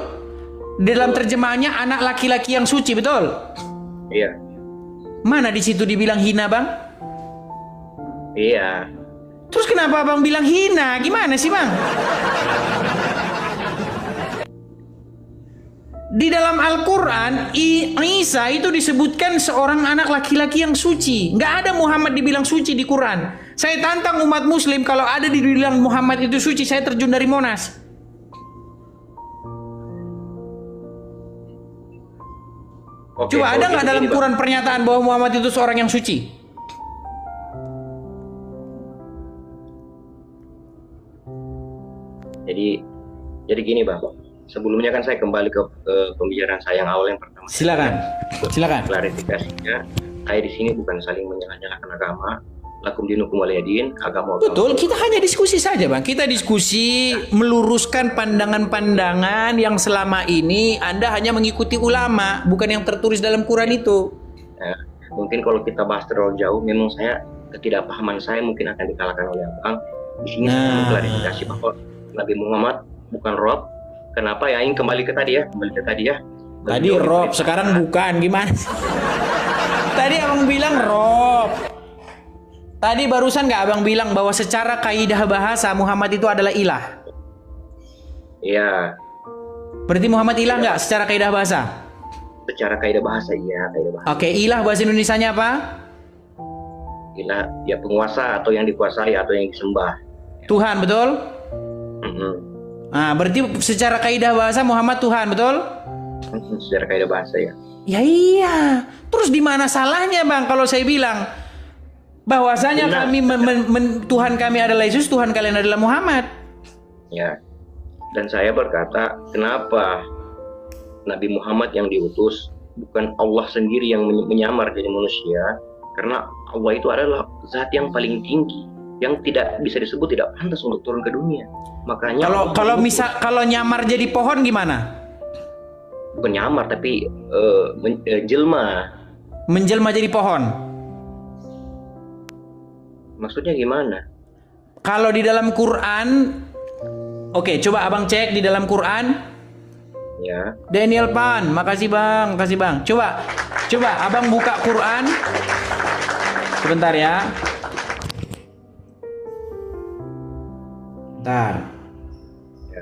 Di dalam terjemahannya anak laki-laki yang suci, betul? Iya. Mana di situ dibilang hina, Bang? Iya. Terus kenapa Abang bilang hina? Gimana sih, Bang? Di dalam Al-Quran, Isa itu disebutkan seorang anak laki-laki yang suci. Nggak ada Muhammad dibilang suci di Quran. Saya tantang umat muslim, kalau ada dibilang Muhammad itu suci, saya terjun dari Monas. Oke, Coba ada nggak dalam gini, Quran pernyataan bahwa Muhammad itu seorang yang suci? Jadi gini, Bang. Sebelumnya kan saya kembali ke pembicaraan saya yang awal yang pertama. Silakan. Klarifikasinya, saya di sini bukan saling menyalahkan agama. Lakum dinukum waliyadin, agama. Betul, kita hanya diskusi saja, Bang. Kita diskusi meluruskan pandangan-pandangan yang selama ini Anda hanya mengikuti ulama, bukan yang tertulis dalam Quran itu. Nah, mungkin kalau kita bahas terlalu jauh, memang ketidakpahaman saya mungkin akan dikalahkan oleh Abang. Di sini saya mengklarifikasi bahwa Nabi Muhammad bukan Rob. Kenapa ya? Ingin kembali ke tadi ya. Tadi Rob, sekarang bukan. Gimana? Tadi Abang bilang Rob. Tadi barusan nggak Abang bilang bahwa secara kaidah bahasa Muhammad itu adalah ilah? Iya. Berarti Muhammad ilah nggak secara kaidah bahasa? Secara kaidah bahasa, iya. Oke, ilah bahasa Indonesianya apa? Ilah, ya penguasa atau yang dikuasai atau yang disembah. Tuhan, betul? Nah, berarti secara kaidah bahasa Muhammad Tuhan, betul? Secara kaidah bahasa ya. Ya iya. Terus di mana salahnya, Bang, kalau saya bilang bahwasanya kami Tuhan kami adalah Yesus, Tuhan kalian adalah Muhammad? Ya. Dan saya berkata, kenapa Nabi Muhammad yang diutus, bukan Allah sendiri yang menyamar jadi manusia? Karena Allah itu adalah zat yang paling tinggi, yang tidak bisa disebut tidak pantas untuk turun ke dunia. Makanya kalau nyamar jadi pohon gimana? Bukan nyamar tapi jelma. Menjelma jadi pohon. Maksudnya gimana? Kalau di dalam Quran, oke, coba Abang cek di dalam Quran. Ya. Daniel Pan, makasih Bang. Coba Abang buka Quran. Sebentar ya. Bentar. Ya.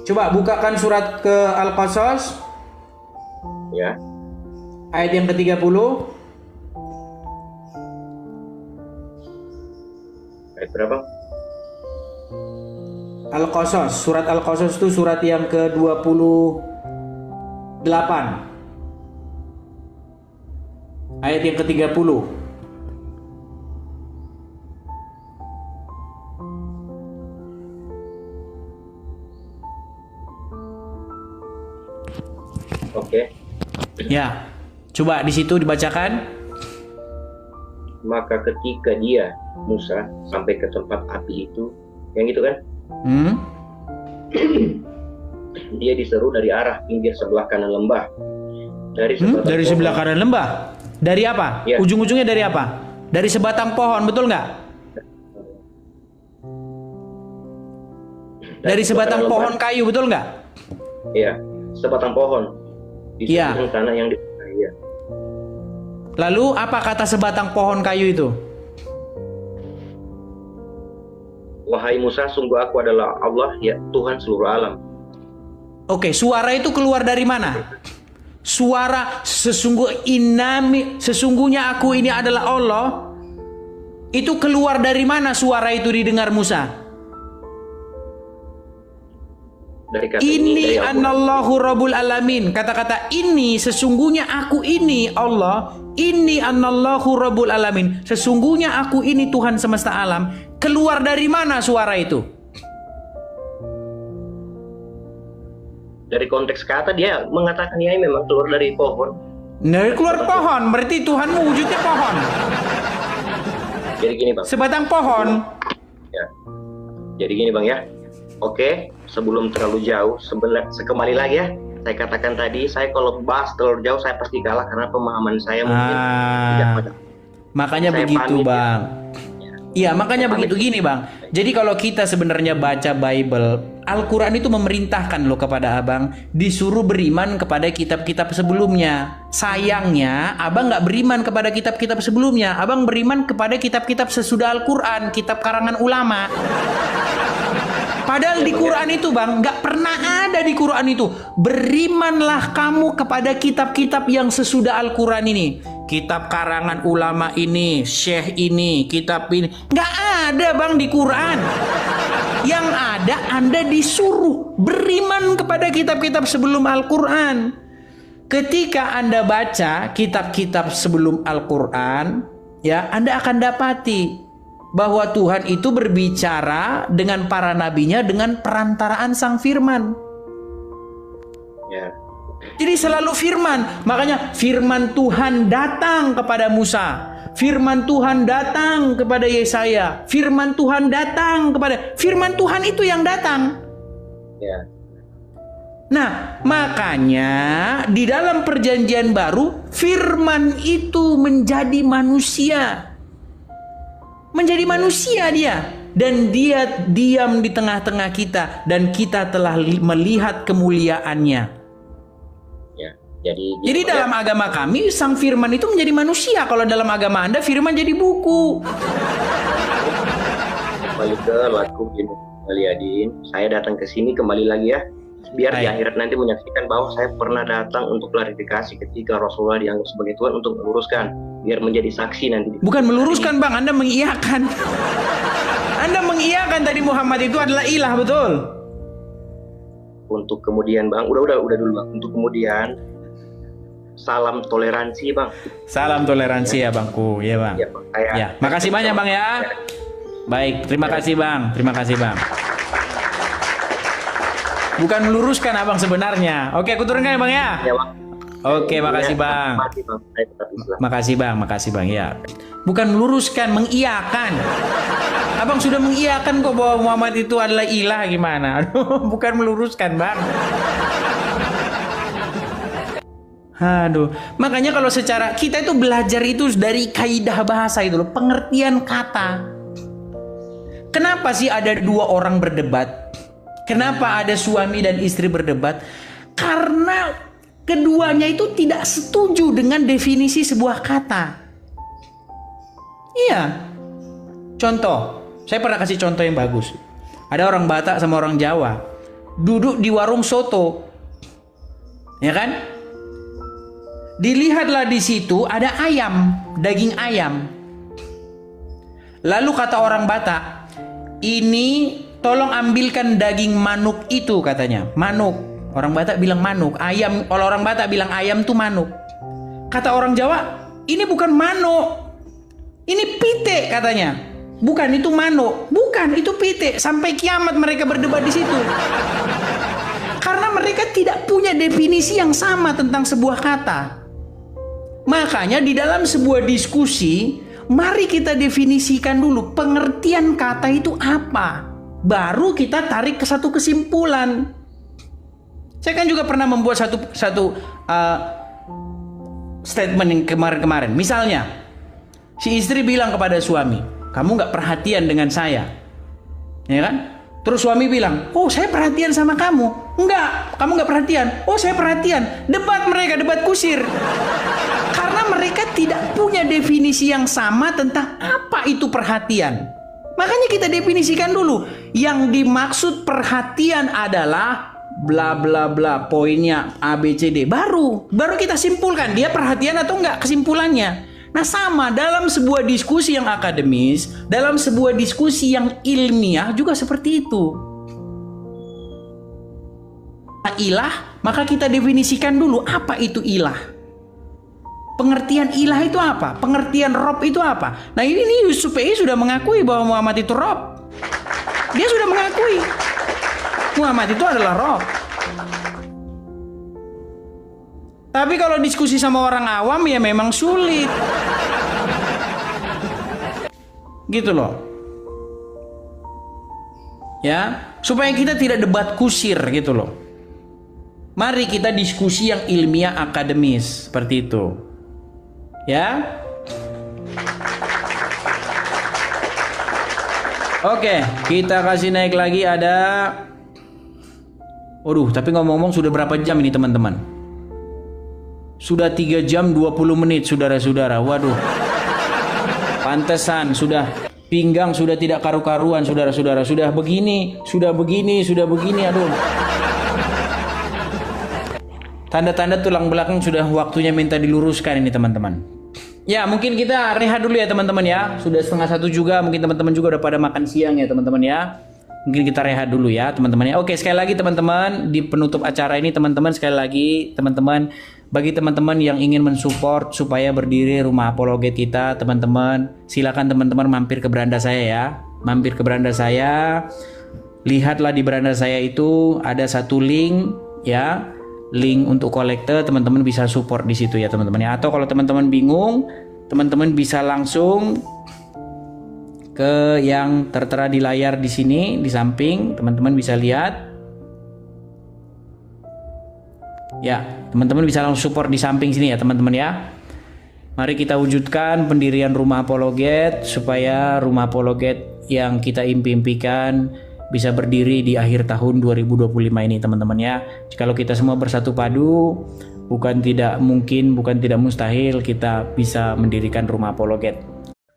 Coba bukakan surat ke Al-Qasas. Ya. Ayat yang ke-30. Ayat berapa? Al-Qasas, surat Al-Qasas itu surat yang ke-28. Ayat yang ke-30. Oke. Ya. Coba di situ dibacakan. Maka ketika dia Musa sampai ke tempat api itu, yang gitu kan? Dia diseru dari arah pinggir sebelah kanan lembah. Dari sebelah kanan lembah. Dari apa? Ya. Ujung-ujungnya dari apa? Dari sebatang pohon, betul nggak? Dari sebatang pohon kayu, betul nggak? Iya, sebatang pohon. Di sebelah tanah yang di iya. Lalu apa kata sebatang pohon kayu itu? Wahai Musa, sungguh aku adalah Allah, ya Tuhan seluruh alam. Oke, suara itu keluar dari mana? Suara sesungguhnya aku ini adalah Allah. Itu keluar dari mana suara itu didengar Musa? Dari kata ini anallahu rabbul alamin. Kata-kata ini sesungguhnya aku ini Allah. Ini anallahu rabbul alamin. Sesungguhnya aku ini Tuhan semesta alam. Keluar dari mana suara itu? Dari konteks kata dia mengatakan ya memang keluar dari pohon. Dari keluar pohon, berarti Tuhanmu wujudnya pohon. Jadi gini Bang. Sebatang pohon. Ya. Jadi gini Bang ya. Oke, sebelum terlalu jauh, kembali lagi ya. Saya katakan tadi, saya kalau bahas terlalu jauh saya pasti kalah karena pemahaman saya mungkin tidak pada. Makanya Saya begitu pamit, Bang. Iya, makanya begitu gini Bang. Jadi kalau kita sebenarnya baca Bible, Al-Quran itu memerintahkan loh kepada Abang disuruh beriman kepada kitab-kitab sebelumnya. Sayangnya Abang nggak beriman kepada kitab-kitab sebelumnya. Abang beriman kepada kitab-kitab sesudah Al-Quran, kitab karangan ulama. Padahal di Quran itu Bang, nggak pernah ada di Quran itu berimanlah kamu kepada kitab-kitab yang sesudah Al-Quran ini. Kitab karangan ulama ini, syekh ini, kitab ini. Nggak ada Bang di Quran. Yang ada Anda disuruh beriman kepada kitab-kitab sebelum Al-Quran. Ketika Anda baca kitab-kitab sebelum Al-Quran, ya Anda akan dapati bahwa Tuhan itu berbicara dengan para nabinya dengan perantaraan Sang Firman. Ya. Jadi selalu firman. Makanya firman Tuhan datang kepada Musa. Firman Tuhan datang kepada Yesaya. Firman Tuhan datang kepada... Firman Tuhan itu yang datang. Ya. Nah, makanya di dalam perjanjian baru, firman itu menjadi manusia. Menjadi manusia dia. Dan dia diam di tengah-tengah kita. Dan kita telah melihat kemuliaannya. Jadi dalam agama kami, Sang Firman itu menjadi manusia. Kalau dalam agama Anda, Firman jadi buku. Kembali ke laku Aliadin, saya datang ke sini kembali lagi ya. Biar di akhirat nanti menyaksikan bahwa saya pernah datang untuk klarifikasi ketika Rasulullah dianggap sebagai Tuhan untuk meluruskan. Biar menjadi saksi nanti. Bukan meluruskan Bang, Anda mengiyakan. Anda mengiyakan tadi Muhammad itu adalah ilah, betul? Untuk kemudian Bang, udah dulu Bang. Untuk kemudian salam toleransi Bang. Salam toleransi ya Bangku, ya Bang. Ya, Bang. Ya, makasih banyak Bang ya. Baik, terima kasih Bang. Terima kasih Bang. Bukan meluruskan Abang sebenarnya. Oke, aku turunkan ya Bang ya. Ya Bang. Oke, makasih Bang. Makasih Bang ya. Bukan meluruskan, mengiyakan. Abang sudah mengiyakan kok bahwa Muhammad itu adalah ilah gimana? Aduh, bukan meluruskan Bang. Aduh, makanya kalau secara kita itu belajar itu dari kaidah bahasa itu loh, pengertian kata. Kenapa sih ada dua orang berdebat? Kenapa ada suami dan istri berdebat? Karena keduanya itu tidak setuju dengan definisi sebuah kata. Iya. Contoh, saya pernah kasih contoh yang bagus. Ada orang Batak sama orang Jawa duduk di warung soto. Ya kan? Dilihatlah di situ ada ayam, daging ayam. Lalu kata orang Batak, ini tolong ambilkan daging manuk itu katanya. Manuk. Orang Batak bilang manuk. Ayam, kalau orang Batak bilang ayam tuh manuk. Kata orang Jawa, ini bukan manuk. Ini pite katanya. Bukan, itu manuk. Bukan, itu pite. Sampai kiamat mereka berdebat di situ. Karena mereka tidak punya definisi yang sama tentang sebuah kata. Makanya di dalam sebuah diskusi, mari kita definisikan dulu pengertian kata itu apa. Baru kita tarik ke satu kesimpulan. Saya kan juga pernah membuat satu statement yang kemarin-kemarin. Misalnya, si istri bilang kepada suami, kamu nggak perhatian dengan saya, ya kan? Terus suami bilang, oh saya perhatian sama kamu. Enggak, kamu nggak perhatian. Oh saya perhatian. Debat mereka, debat kusir. Karena mereka tidak punya definisi yang sama tentang apa itu perhatian. Makanya kita definisikan dulu. Yang dimaksud perhatian adalah bla bla bla, poinnya A B C D. Baru kita simpulkan dia perhatian atau enggak kesimpulannya. Nah sama dalam sebuah diskusi yang akademis, dalam sebuah diskusi yang ilmiah juga seperti itu. Ilah, maka kita definisikan dulu apa itu ilah. Pengertian ilah itu apa? Pengertian Rob itu apa? Nah ini Yusuf PI sudah mengakui bahwa Muhammad itu Rob. Dia sudah mengakui Muhammad itu adalah Rob. Tapi kalau diskusi sama orang awam ya memang sulit. Gitu loh. Ya, supaya kita tidak debat kusir gitu loh. Mari kita diskusi yang ilmiah akademis seperti itu. Ya. Oke, kita kasih naik lagi ada. Waduh, tapi ngomong-ngomong sudah berapa jam ini teman-teman? Sudah 3 jam 20 menit saudara-saudara. Waduh. Pantesan sudah pinggang sudah tidak karu-karuan saudara-saudara. Sudah begini. Aduh. Tanda-tanda tulang belakang sudah waktunya minta diluruskan ini teman-teman. Ya, mungkin kita rehat dulu ya teman-teman ya. Sudah 1:30 juga, mungkin teman-teman juga udah pada makan siang ya teman-teman ya. Mungkin kita rehat dulu ya teman-teman ya. Oke, sekali lagi teman-teman, di penutup acara ini teman-teman, sekali lagi teman-teman, bagi teman-teman yang ingin mensupport supaya berdiri Rumah Apologet kita, teman-teman, silakan teman-teman mampir ke beranda saya ya. Mampir ke beranda saya. Lihatlah di beranda saya itu ada satu link ya. Link untuk kolekte, teman-teman bisa support di situ ya teman-teman ya. Atau kalau teman-teman bingung, teman-teman bisa langsung ke yang tertera di layar di sini di samping, teman-teman bisa lihat. Ya, teman-teman bisa langsung support di samping sini ya teman-teman ya. Mari kita wujudkan pendirian Rumah Apologet supaya Rumah Apologet yang kita impikan bisa berdiri di akhir tahun 2025 ini teman-teman ya. Kalau kita semua bersatu padu, bukan tidak mungkin, bukan tidak mustahil kita bisa mendirikan Rumah Apologet.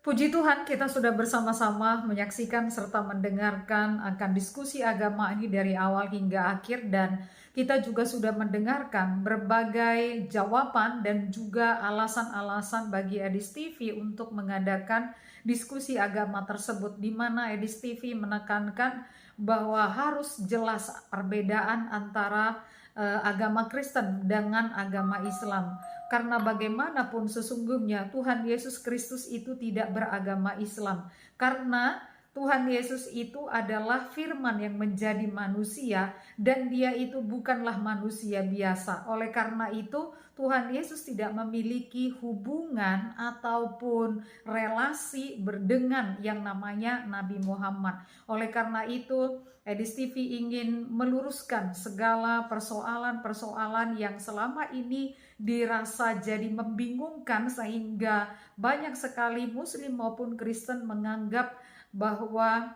Puji Tuhan, kita sudah bersama-sama menyaksikan serta mendengarkan akan diskusi agama ini dari awal hingga akhir, dan kita juga sudah mendengarkan berbagai jawaban dan juga alasan-alasan bagi Edis TV untuk mengadakan diskusi agama tersebut, di mana Edis TV menekankan bahwa harus jelas perbedaan antara agama Kristen dengan agama Islam. Karena bagaimanapun sesungguhnya Tuhan Yesus Kristus itu tidak beragama Islam. Karena Tuhan Yesus itu adalah firman yang menjadi manusia, dan dia itu bukanlah manusia biasa. Oleh karena itu Tuhan Yesus tidak memiliki hubungan ataupun relasi dengan yang namanya Nabi Muhammad. Oleh karena itu Edis TV ingin meluruskan segala persoalan-persoalan yang selama ini dirasa jadi membingungkan, sehingga banyak sekali Muslim maupun Kristen menganggap bahwa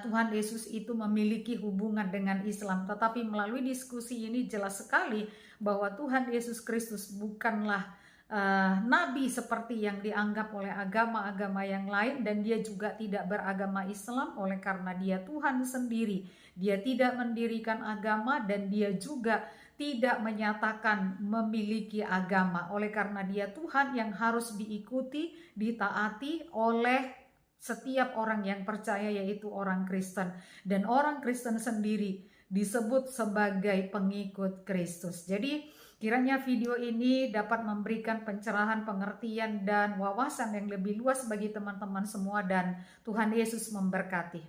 Tuhan Yesus itu memiliki hubungan dengan Islam. Tetapi melalui diskusi ini jelas sekali bahwa Tuhan Yesus Kristus bukanlah nabi seperti yang dianggap oleh agama-agama yang lain, dan dia juga tidak beragama Islam. Oleh karena dia Tuhan sendiri, dia tidak mendirikan agama, dan dia juga tidak menyatakan memiliki agama. Oleh karena dia Tuhan yang harus diikuti, ditaati oleh setiap orang yang percaya, yaitu orang Kristen. Dan orang Kristen sendiri disebut sebagai pengikut Kristus. Jadi kiranya video ini dapat memberikan pencerahan, pengertian, dan wawasan yang lebih luas bagi teman-teman semua, dan Tuhan Yesus memberkati.